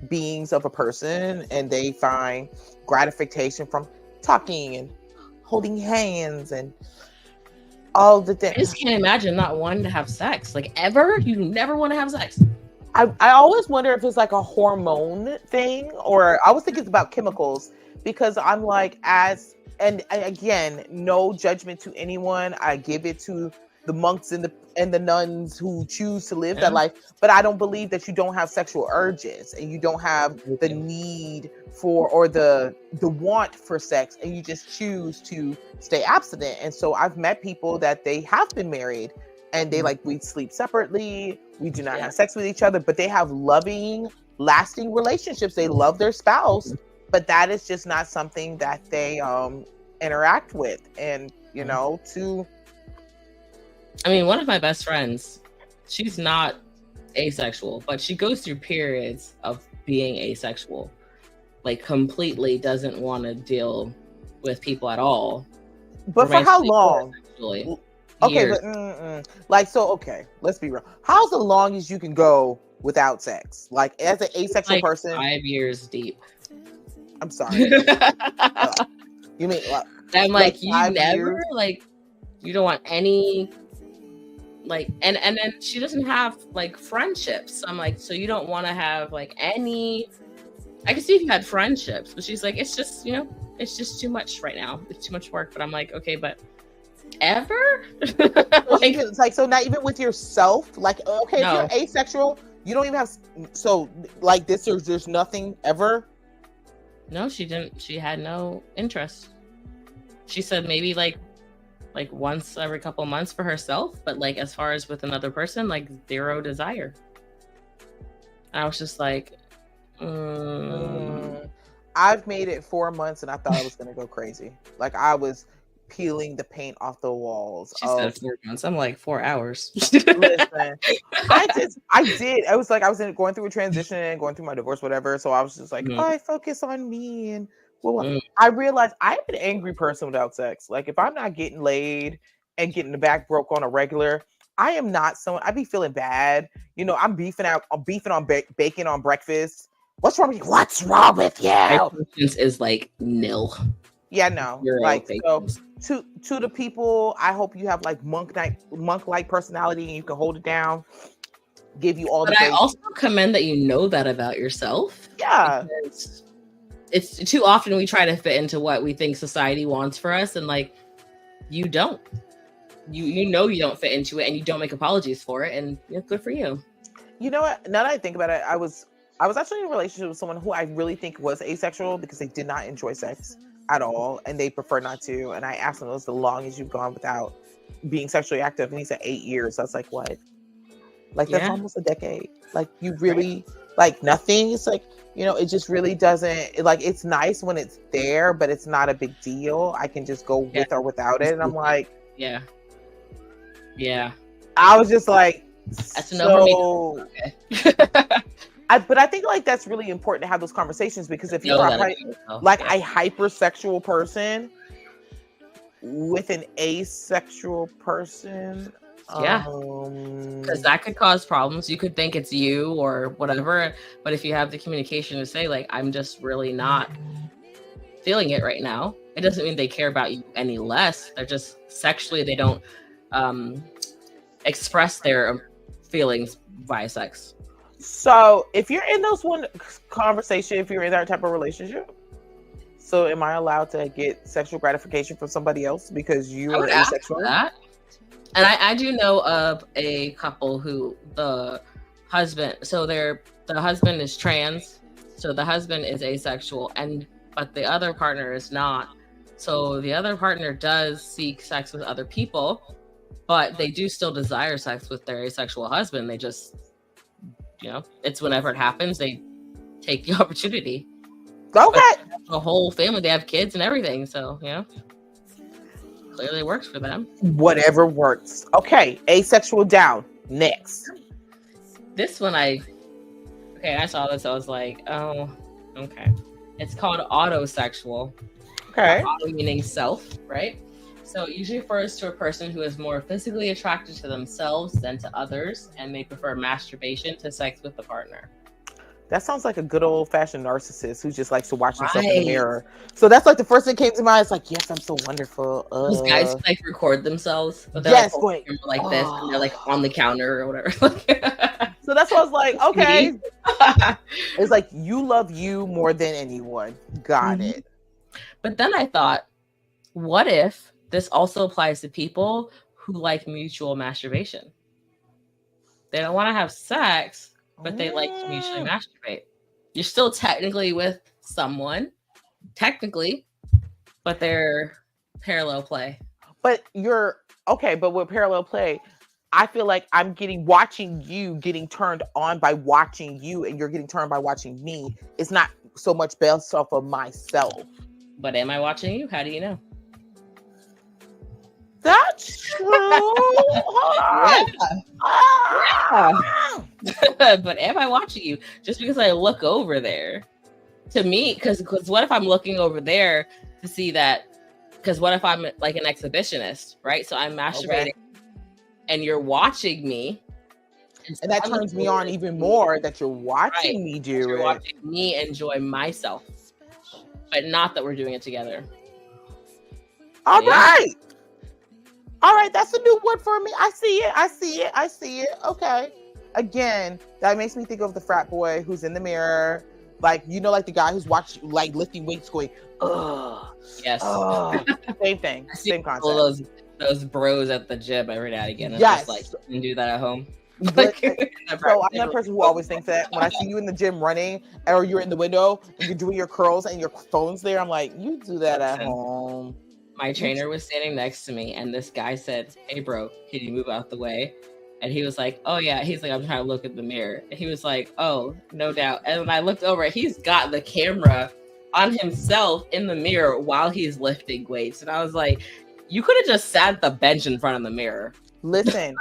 beings of a person, and they find gratification from talking and holding hands and all the things. I just can't imagine not wanting to have sex. Like, ever? You never want to have sex? I always wonder if it's like a hormone thing, or I always think it's about chemicals, because I'm like, and again, no judgment to anyone. I give it to the monks and the nuns who choose to live that life, but I don't believe that you don't have sexual urges and you don't have the need for, or the want for sex, and you just choose to stay abstinent. And so I've met people that they have been married and they like, we sleep separately, we do not have sex with each other, but they have loving, lasting relationships. They love their spouse, but that is just not something that they interact with. And I mean, one of my best friends, she's not asexual, but she goes through periods of being asexual. Like, completely doesn't want to deal with people at all. But for how long? Okay, Years. but okay, let's be real. How's the longest you can go without sex? Like, as an asexual person, 5 years deep. I'm sorry. You mean I'm like you never years? Like, you don't want any, like, and then she doesn't have like friendships. So I'm like, so you don't want to have like any. I can see if you had friendships, but she's like, it's just it's just too much right now. It's too much work. But I'm like, okay, but ever? It's like, so not even with yourself. Like, okay, No. if you're asexual, you don't even have. So like this, there's nothing ever. No, she didn't. She had no interest. She said maybe like once every couple months for herself, but like as far as with another person, like zero desire. And I was just like, I've made it 4 months and I thought I was gonna go crazy. Like, I was peeling the paint off the walls. She said 4 months. I'm like, 4 hours. Listen, I did. I was like, I was going through a transition and going through my divorce, whatever. So I was just like, I focus on me. And I realized I'm an angry person without sex. Like, if I'm not getting laid and getting the back broke on a regular, I am not someone. I be feeling bad. I'm beefing on bacon on breakfast. What's wrong with you? What's wrong with you? My patience is like nil. Yeah, no. Like, so to the people, I hope you have like monk-like personality and you can hold it down. Give you all the. But I also commend that you know that about yourself. Yeah. It's too often we try to fit into what we think society wants for us, and like, you don't. You don't fit into it, and you don't make apologies for it, and good for you. You know what? Now that I think about it, I was actually in a relationship with someone who I really think was asexual because they did not enjoy sex at all, and they prefer not to. And I asked him, "What's the longest you've gone without being sexually active?" And he said 8 years. So I was like, "What? Like, that's almost a decade. Like, you really like nothing." It's like, it just really doesn't. Like, it's nice when it's there, but it's not a big deal. I can just go with or without it. And I'm like, yeah. I was just like, that's enough for me. Okay. But I think like that's really important to have those conversations, because if you're a hypersexual person with an asexual person, because that could cause problems. You could think it's you or whatever, but if you have the communication to say like, I'm just really not feeling it right now, it doesn't mean they care about you any less. They're just sexually, they don't express their feelings via sex. So if you're in those one conversation, if you're in that type of relationship, so am I allowed to get sexual gratification from somebody else because you are asexual? That. And I do know of a couple who the husband is trans, so the husband is asexual, but the other partner is not. So the other partner does seek sex with other people, but they do still desire sex with their asexual husband. They just, it's whenever it happens, they take the opportunity. Okay. The whole family, they have kids and everything, so clearly it works for them. Whatever works. Okay, asexual down. Next. This one I saw this, I was like, oh, okay. It's called autosexual. Okay. Auto meaning self, right? So it usually refers to a person who is more physically attracted to themselves than to others, and they prefer masturbation to sex with the partner. That sounds like a good old-fashioned narcissist who just likes to watch himself in the mirror. So that's like the first thing that came to mind. It's like, yes, I'm so wonderful. Those guys like record themselves, but they're yes, like this, and they're like on the counter or whatever. So that's why I was like, okay. It's like, you love you more than anyone. Got it. But then I thought, what if this also applies to people who like mutual masturbation? They don't want to have sex, but they like to mutually masturbate. You're still technically with someone, but they're parallel play. But but with parallel play, I feel like I'm watching you getting turned on by watching you, and you're getting turned by watching me. It's not so much based off of myself. But am I watching you? How do you know? That's true. Hold on. But am I watching you? Just because I look over there, to me, because what if I'm looking over there to see that? Because what if I'm like an exhibitionist, right? So I'm masturbating, and you're watching me, and that turns me on even more that you're watching me do it. You're watching me enjoy myself, but not that we're doing it together. All right. That's a new one for me. I see it. Okay. Again, that makes me think of the frat boy who's in the mirror, like the guy who's watching, like lifting weights, going, ugh. Yes. Same thing. Same concept. Those bros at the gym every now and again. Yes. Just like, you can do that at home. So I'm that person who always thinks that when I see you in the gym running, or you're in the window and you're doing your curls and your phone's there, I'm like, you do that at home. My trainer was standing next to me, and this guy said, "Hey, bro, can you move out the way?" And he was like, "Oh yeah." He's like, "I'm trying to look at the mirror." And he was like, "Oh, no doubt." And when I looked over, he's got the camera on himself in the mirror while he's lifting weights, and I was like, "You could have just sat at the bench in front of the mirror." Listen,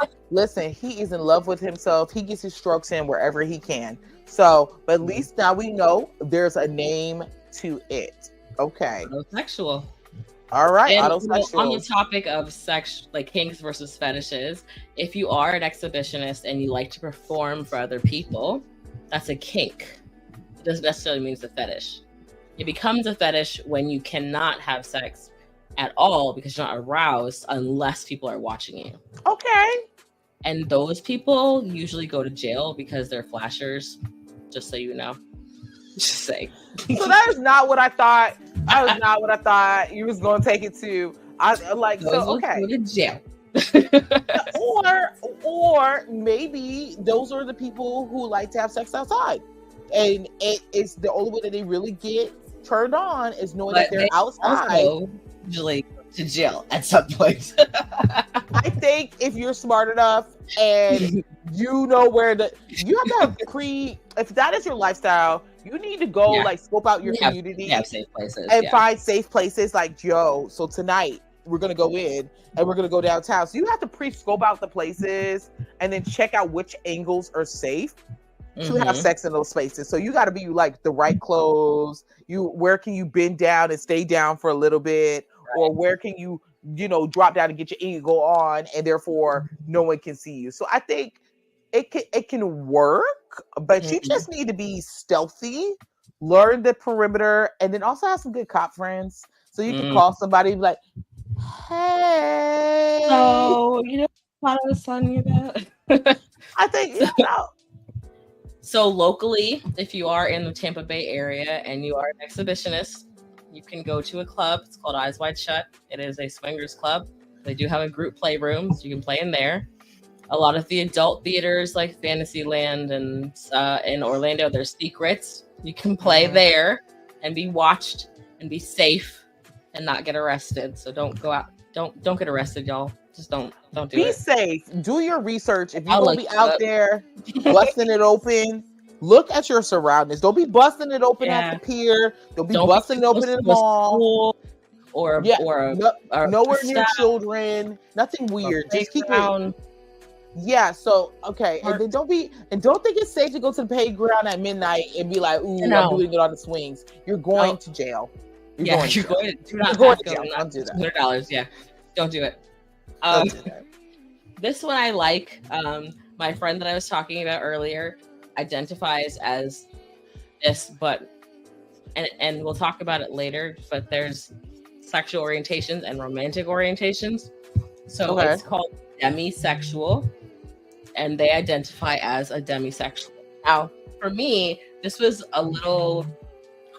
he is in love with himself. He gets his strokes in wherever he can. So, but at least now we know there's a name to it. Okay. Autosexual. All right. And, autosexual. On the topic of sex, like kinks versus fetishes, if you are an exhibitionist and you like to perform for other people, that's a kink. It doesn't necessarily mean it's a fetish. It becomes a fetish when you cannot have sex at all because you're not aroused unless people are watching you. Okay. And those people usually go to jail because they're flashers, just so you know. Just saying. So that is not what I thought. That was not what I thought you was going to take it to. Okay. Go to jail. or maybe those are the people who like to have sex outside. And it's the only way that they really get turned on is knowing that they're outside. Usually to jail at some point. I think if you're smart enough and you know where you have to have if that is your lifestyle, you need to go scope out your community safe places, and find safe places like, so tonight we're going to go in and we're going to go downtown. So you have to pre-scope out the places and then check out which angles are safe to have sex in those spaces. So you got to be like the right clothes. Where can you bend down and stay down for a little bit? Or where can you drop down and get your ego on, and therefore no one can see you. So I think it can work, but you just need to be stealthy, learn the perimeter, and then also have some good cop friends. So you can call somebody and be like, hey. So, thought I was telling you that. I think, you know. So locally, if you are in the Tampa Bay area and you are an exhibitionist, you can go to a club. It's called Eyes Wide Shut. It is a swingers club. They do have a group playroom, so you can play in there. A lot of the adult theaters like Fantasyland and in Orlando, there's Secrets. You can play there and be watched and be safe and not get arrested. So don't go out. Don't get arrested, y'all. Just don't do it. Be safe. Do your research. If you're going to be out there busting it open, look at your surroundings. Don't be busting it open at the pier. Don't be busting it open in the mall. Or nowhere near children. Nothing weird. Just keep it. Yeah, so okay. And then don't think it's safe to go to the playground at midnight and be like, ooh, I'm doing it on the swings. You're going to jail. You're going to jail. Don't do that. $100, yeah. Don't do it. This one I like. My friend that I was talking about earlier identifies as this, but and we'll talk about it later, but there's sexual orientations and romantic orientations. So it's called demisexual, and they identify as a demisexual. Now, for me, this was a little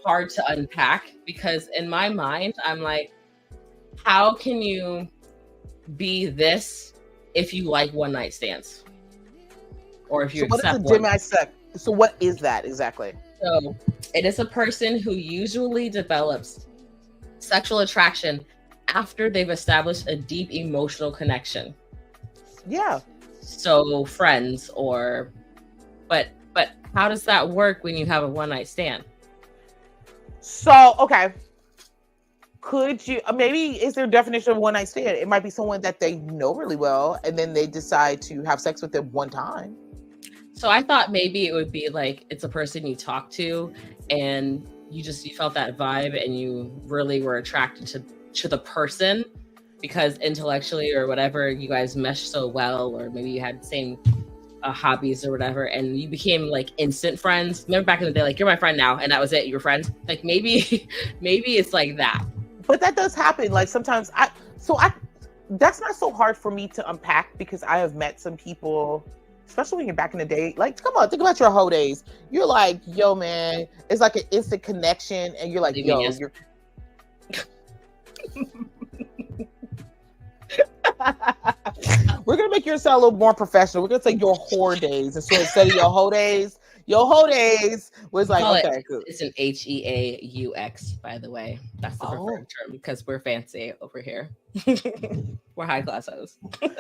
hard to unpack because in my mind, I'm like, how can you be this if you like one night stands? Or if you accept one. So what is that exactly? So it is a person who usually develops sexual attraction after they've established a deep emotional connection. Yeah. So friends but how does that work when you have a one night stand? So, okay. Could you, maybe is there a definition of one night stand? It might be someone that they know really well and then they decide to have sex with them one time. So I thought maybe it would be like, it's a person you talk to and you felt that vibe and you really were attracted to the person because intellectually or whatever, you guys meshed so well, or maybe you had the same hobbies or whatever, and you became like instant friends. Remember back in the day, like, you're my friend now, and that was it, you were friends. Like maybe it's like that. But that does happen. Like sometimes that's not so hard for me to unpack because I have met some people, especially when you're back in the day. Like, come on, think about your hoe days. You're like, yo, man, it's like an instant connection, and you're like, yo, you're. We're gonna make yours sound a little more professional. We're gonna say your whore days, and so instead of your hoe days was like, okay, cool. It's an HEAUX, by the way. That's the preferred term because we're fancy over here. We're high class hoes.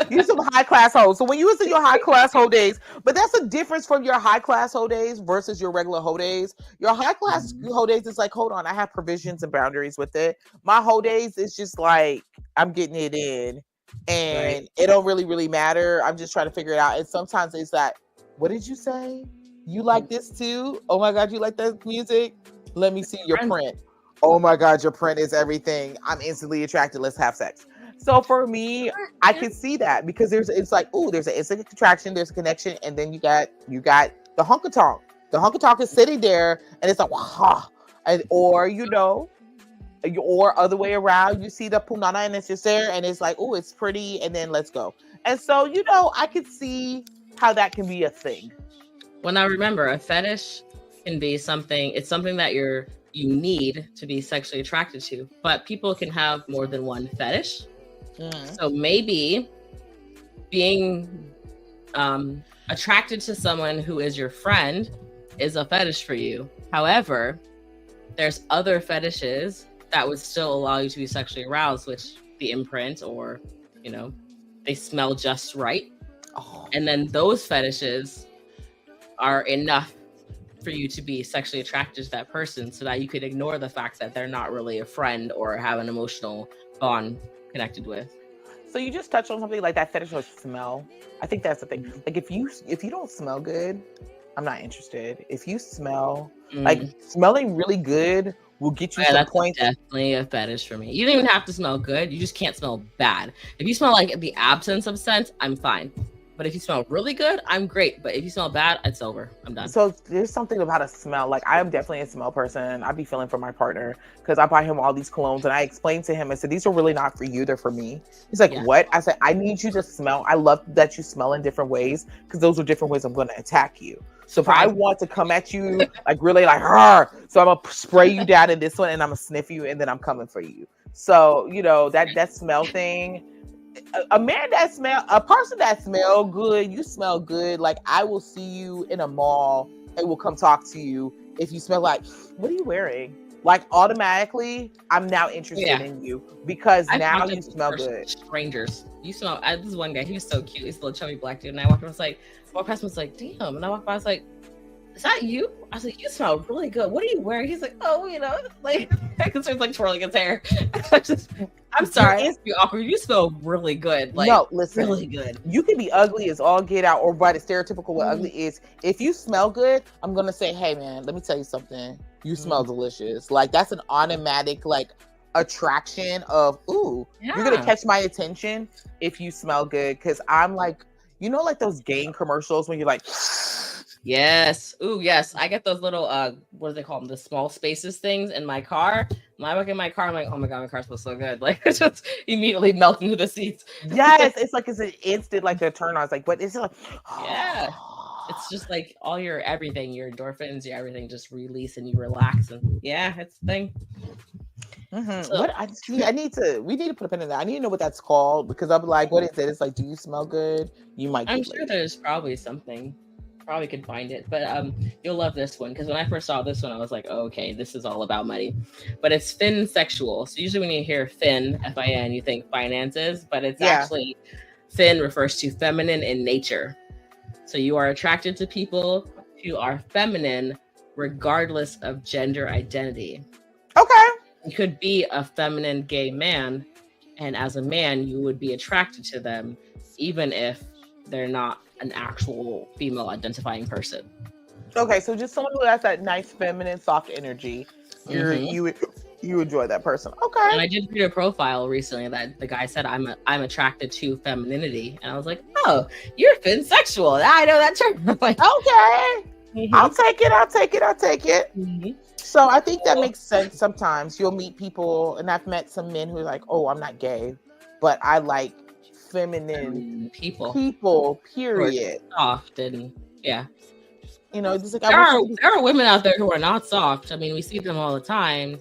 You're some high class hoes. So when you was in your high class hoe days, but that's a difference from your high class hoe days versus your regular hoe days. Your high class hoe days is like, hold on, I have provisions and boundaries with it. My hoe days is just like, I'm getting it in. And it don't really matter. I'm just trying to figure it out. And sometimes it's like, what did you say? You like this too? Oh my God, you like that music? Let me see your print. Oh my God, your print is everything. I'm instantly attracted. Let's have sex. So for me, I can see that because it's like, ooh, there's an instant attraction, there's a connection, and then you got the honky-tonk. The honky-tonk is sitting there and it's like, wow. Or other way around, you see the punana and it's just there and it's like, oh, it's pretty, and then let's go. And so, I could see how that can be a thing. Well, now remember, a fetish can be something, it's something that you need to be sexually attracted to, but people can have more than one fetish. So maybe being attracted to someone who is your friend is a fetish for you. However, there's other fetishes that would still allow you to be sexually aroused, which the imprint or, they smell just right. And then those fetishes are enough for you to be sexually attracted to that person so that you could ignore the fact that they're not really a friend or have an emotional bond connected with. So you just touched on something like that fetish of smell. I think that's the thing. Like if you don't smell good, I'm not interested. If you smell, like smelling really good will get you to the point. Definitely a fetish for me. You don't even have to smell good. You just can't smell bad. If you smell like the absence of scent, I'm fine. But if you smell really good, I'm great. But if you smell bad, it's over. I'm done. So there's something about a smell. Like, I am definitely a smell person. I be feeling for my partner because I buy him all these colognes, and I explained to him, I said, these are really not for you, they're for me. He's like, what? I said, I need you to smell. I love that you smell in different ways because those are different ways I'm going to attack you. So if I want to come at you like really like, so I'm gonna spray you down in this one, and I'm gonna sniff you, and then I'm coming for you. So that smell thing. A person that smell good, you smell good. Like, I will see you in a mall and will come talk to you if you smell like, what are you wearing? Like, automatically, I'm now interested in you because now you smell good. Strangers, you smell. This is one guy. He was so cute. He's a little chubby black dude, and I walked past him, was like, damn. And I walked by, I was like, is that you? I was like, you smell really good. What are you wearing? He's like, oh, like, because he's like twirling his hair. I'm sorry, it's awkward. You smell really good. Like, no, listen, really good. You can be ugly as all get out, or what is stereotypical what ugly is. If you smell good, I'm gonna say, hey man, let me tell you something. You smell delicious. Like, that's an automatic like attraction of, ooh, you're gonna catch my attention if you smell good. Because I'm like, like those game commercials when you're like. Yes. Ooh, yes. I get those little what do they call them? The small spaces things in my car. When I look in my car, I'm like, oh my god, my car smells so good. Like, it's just immediately melt into the seats. Yes, it's like it's an instant like a turn on. It's like, what is it like? Yeah. It's just like all your everything, your endorphins, your everything just release and you relax, and it's the thing. So, we need to put a pin in that. I need to know what that's called because I'm like, what is it? It's like, do you smell good? You might. I'm sure there's probably something. Probably could find it, but you'll love this one because when I first saw this one, I was like, oh, okay, this is all about money. But it's fin sexual. So usually when you hear fin, F-I-N, you think finances, but it's actually fin refers to feminine in nature. So you are attracted to people who are feminine regardless of gender identity. Okay. You could be a feminine gay man, and as a man, you would be attracted to them even if they're not an actual female identifying person. Okay, so just someone who has that nice feminine soft energy, you enjoy that person. Okay. And I did read a profile recently that the guy said I'm attracted to femininity, and I was like, oh, you're finsexual. I know that term. Like, okay, I'll take it. So I think that makes sense. Sometimes you'll meet people, and I've met some men who are like, oh, I'm not gay, but I like feminine people, period. Soft and just like there are women out there who are not soft. I mean, we see them all the time.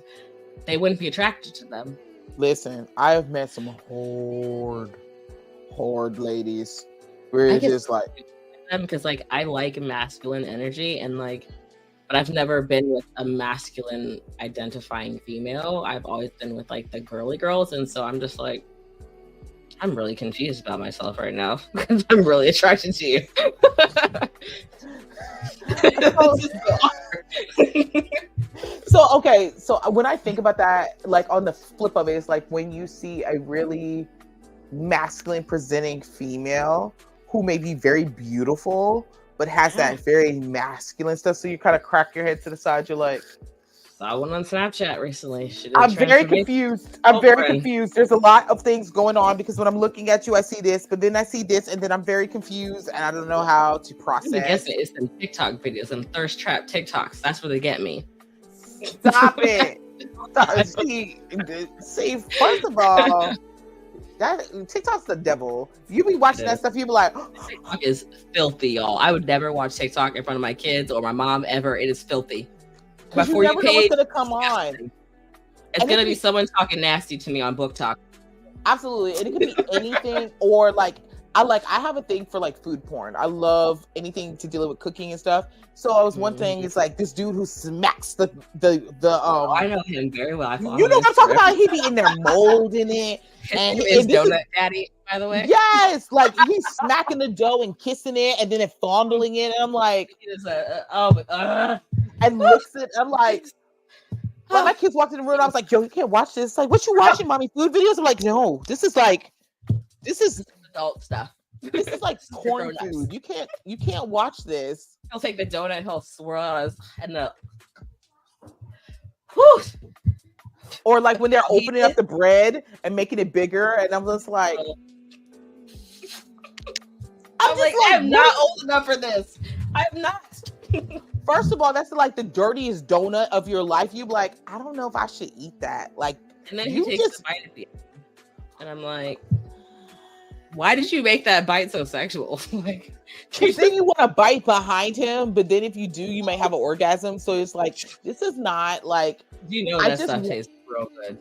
They wouldn't be attracted to them. Listen, I have met some horde ladies where it's just like them because like I like masculine energy and like, but I've never been with a masculine identifying female. I've always been with like the girly girls, and so I'm just like, I'm really confused about myself right now because I'm really attracted to you. So when I think about that, like on the flip of it, it's like when you see a really masculine presenting female who may be very beautiful, but has that very masculine stuff. So you kind of crack your head to the side. You're like, saw one on Snapchat recently. I'm very confused. There's a lot of things going on because when I'm looking at you, I see this, but then I see this, and then I'm very confused, and I don't know how to process. I guess it is some TikTok videos and thirst trap TikToks. That's where they get me. Stop it. See, first of all, that TikTok's the devil. You be watching that stuff, you be like, TikTok is filthy, y'all. I would never watch TikTok in front of my kids or my mom ever. It is filthy. Before you pay, what's gonna come on. It's gonna be someone talking nasty to me on Book Talk. Absolutely, and it could be anything, or like I have a thing for like food porn. I love anything to deal with cooking and stuff. So I was one thing is like this dude who smacks the I know him very well. You know what I'm talking about? He be in there molding it. And his donut daddy, by the way. Yes, like he's smacking the dough and kissing it and then fondling it. And I'm like, and licks it. I'm like, when my kids walked in the room, I was like, yo, you can't watch this. Like, what you watching, mommy? Food videos? I'm like, no, this is adult stuff. This is like corn food. You can't watch this. He'll take the donut, he'll swirl it and or like when they're opening up the bread and making it bigger, and I'm just like, I'm like, I'm not old enough for this. I'm not. First of all, that's like the dirtiest donut of your life. You be like, I don't know if I should eat that. Like, and then he takes a bite at the end. And I'm like, why did you make that bite so sexual? Like, then you want to bite behind him, but then if you do, you may have an orgasm. So it's like, this is not like. You know that stuff tastes real good.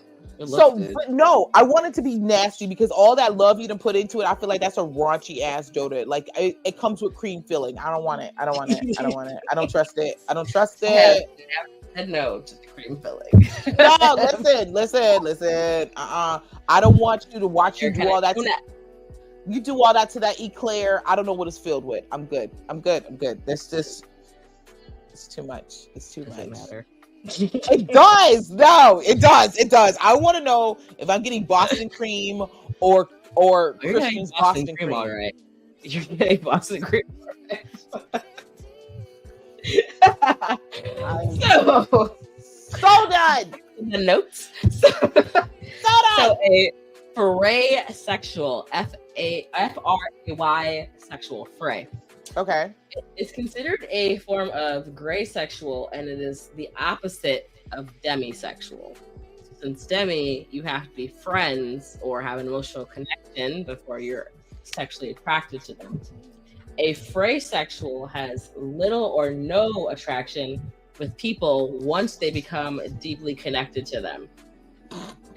So, but no, I want it to be nasty because all that love you done put into it, I feel like that's a raunchy ass donut. Like it comes with cream filling. I don't want it. I don't want it. I don't want it. I don't trust it. I don't trust it. Said no to the cream filling. No, listen. I don't want you to watch you do all that. You do all that to that eclair. I don't know what it's filled with. I'm good. This just, it's too much. It's too much. Matter. It does. No, it does. I want to know if I'm getting Boston cream or Christian's Boston cream. All right. You're getting Boston cream. So done. The notes. So a fray sexual, F-R-A-Y sexual, fray. Okay. It's considered a form of gray sexual, and it is the opposite of demisexual. Since demi, you have to be friends or have an emotional connection before you're sexually attracted to them. A fray sexual has little or no attraction with people once they become deeply connected to them,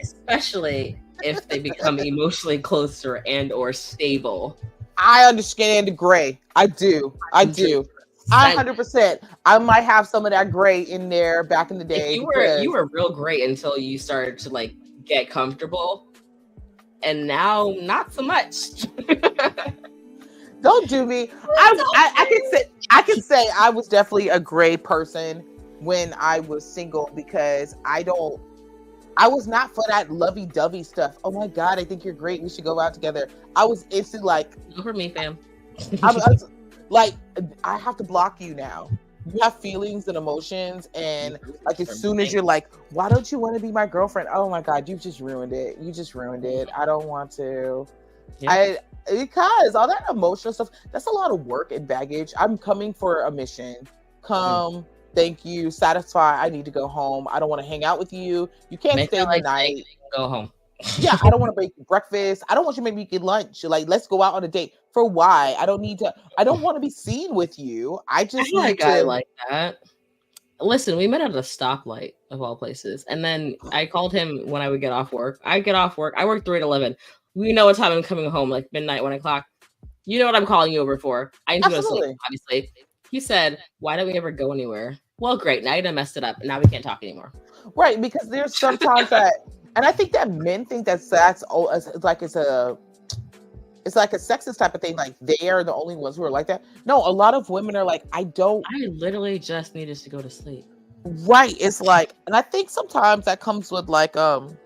especially if they become emotionally closer and or stable. I understand the gray. I do. 100%. I might have some of that gray in there back in the day. You were real great until you started to like get comfortable, and now not so much. Don't do me. I can say I was definitely a gray person when I was single because I was not for that lovey-dovey stuff. Oh my God, I think you're great. We should go out together. I was instantly like, go for me, fam. I was like, I have to block you now. You have feelings and emotions, and like as soon as you're like, why don't you want to be my girlfriend? Oh my God, you just ruined it. I don't want to. Yeah. Because all that emotional stuff, that's a lot of work and baggage. I'm coming for a mission. Thank you, satisfy. I need to go home. I don't want to hang out with you. You can't stay the night. Go home. Yeah, I don't want to make breakfast. I don't want you to make me get lunch. Like, let's go out on a date. For why? I don't want to be seen with you. I like a guy like that. Listen, we met at a stoplight of all places, and then I called him when I would get off work. I work 3 to 11. We know what time I'm coming home, like midnight, 1 o'clock. You know what I'm calling you over for. I need to go to sleep, obviously. He said, why don't we ever go anywhere? Well, great. Now you done messed it up. And now we can't talk anymore. Right. Because there's sometimes that, and I think that men think it's like a sexist type of thing. Like they are the only ones who are like that. No, a lot of women are like, I literally just needed to go to sleep. Right. It's like, and I think sometimes that comes with like, and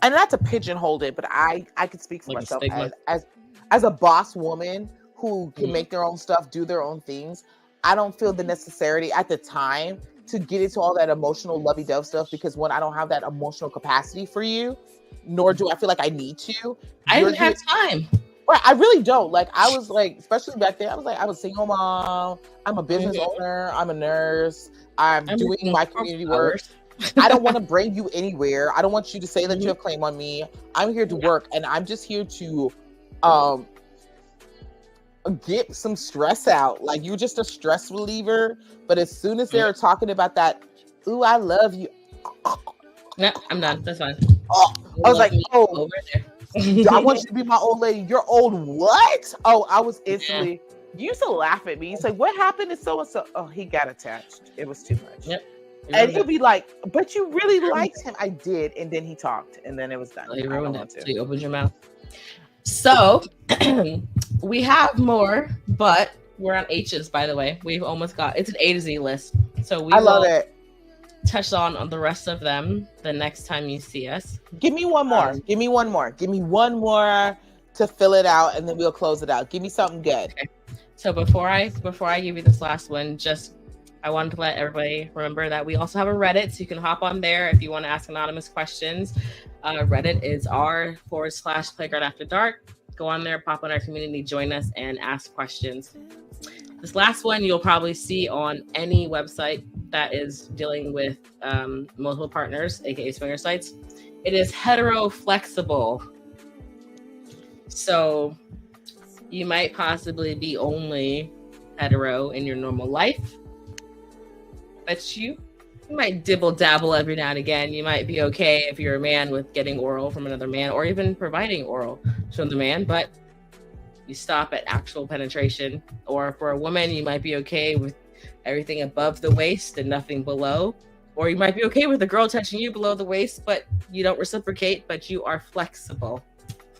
not to pigeonhole it, but I could speak for like myself as a boss woman who can make their own stuff, do their own things. I don't feel the necessity at the time to get into all that emotional lovey-dovey stuff because one, I don't have that emotional capacity for you, nor do I feel like I need to. I didn't have time. Right, I really don't. Like I was like, especially back then, I was a single mom. I'm a business owner. I'm a nurse. I'm doing my community work. I don't want to bring you anywhere. I don't want you to say that you have claim on me. I'm here to work, and I'm just here to get some stress out. Like you're just a stress reliever. But as soon as they're talking about that, ooh, I love you. No, I'm done. That's fine. Oh, I was like, oh, I want you to be my old lady. You're old what? Oh, I was instantly. You used to laugh at me. You say, what happened to so and so? Oh, he got attached. It was too much. Yep. And he'll be like, but you really liked him. I did. And then he talked. And then it was done. So you ruined it. So you opened your mouth. So we have more, but we're on H's, by the way. We've almost got, it's an A to Z list. So I love it. Touch on the rest of them the next time you see us. Give me one more. Give me one more to fill it out, and then we'll close it out. Give me something good. Okay. So before I give you this last one, I wanted to let everybody remember that we also have a Reddit, so you can hop on there if you want to ask anonymous questions. Reddit is r/playground after dark. Go on there, pop on our community, join us, and ask questions. This last one you'll probably see on any website that is dealing with multiple partners, aka swinger sites. It is hetero flexible. So you might possibly be only hetero in your normal life, but you might dibble dabble every now and again. You might be okay if you're a man with getting oral from another man, or even providing oral from the man, but you stop at actual penetration. Or for a woman, you might be okay with everything above the waist and nothing below. Or you might be okay with a girl touching you below the waist, but you don't reciprocate, but you are flexible.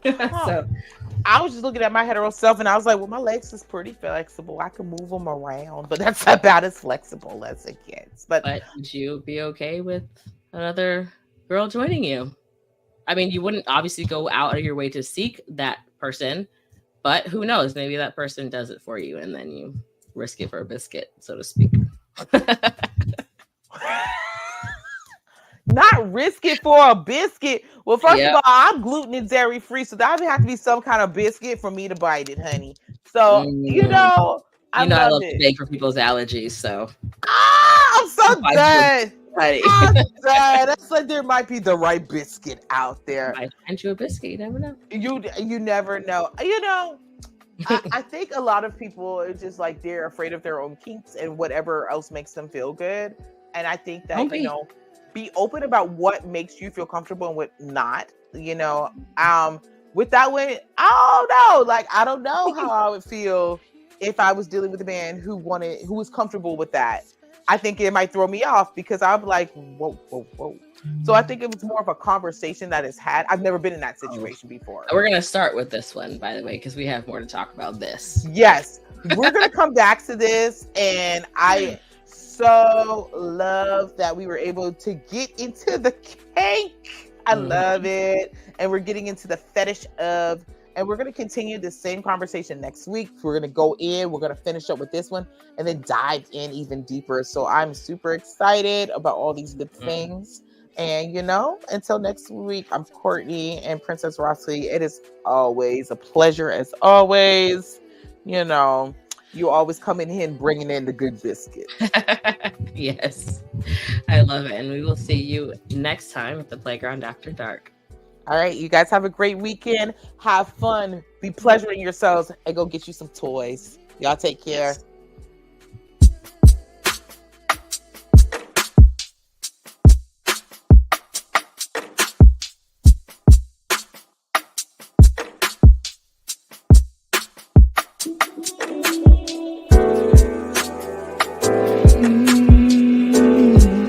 So I was just looking at my hetero self and I was like, well, my legs is pretty flexible. I can move them around, but that's about as flexible as it gets. But would you be okay with another girl joining you? I mean, you wouldn't obviously go out of your way to seek that person, but who knows? Maybe that person does it for you and then you risk it for a biscuit, so to speak. Not risk it for a biscuit. Well, first of all, I'm gluten and dairy free, so that would have to be some kind of biscuit for me to bite it, honey. So you know, I love to bake for people's allergies. So I'm so done. I'm done. That's like there might be the right biscuit out there. I find you a biscuit. You never know. You never know. You know. I think a lot of people are just like they're afraid of their own kinks and whatever else makes them feel good. And I think that be open about what makes you feel comfortable and what not. You know, with that one, I don't know. Like I don't know how I would feel if I was dealing with a man who was comfortable with that. I think it might throw me off because I'm like, whoa. So I think it was more of a conversation that is had. I've never been in that situation before. We're going to start with this one, by the way, because we have more to talk about this. Yes, we're going to come back to this. And I so love that we were able to get into the kink. I love it. And we're getting into the fetish of, and we're going to continue the same conversation next week. We're going to go in, we're going to finish up with this one and then dive in even deeper. So I'm super excited about all these good things. And, you know, until next week, I'm Courtney and Princess Rossi. It is always a pleasure as always. You know, you always come in here and bringing in the good biscuit. Yes, I love it. And we will see you next time at the Playground After Dark. All right, you guys have a great weekend. Have fun. Be pleasuring yourselves and go get you some toys. Y'all take care.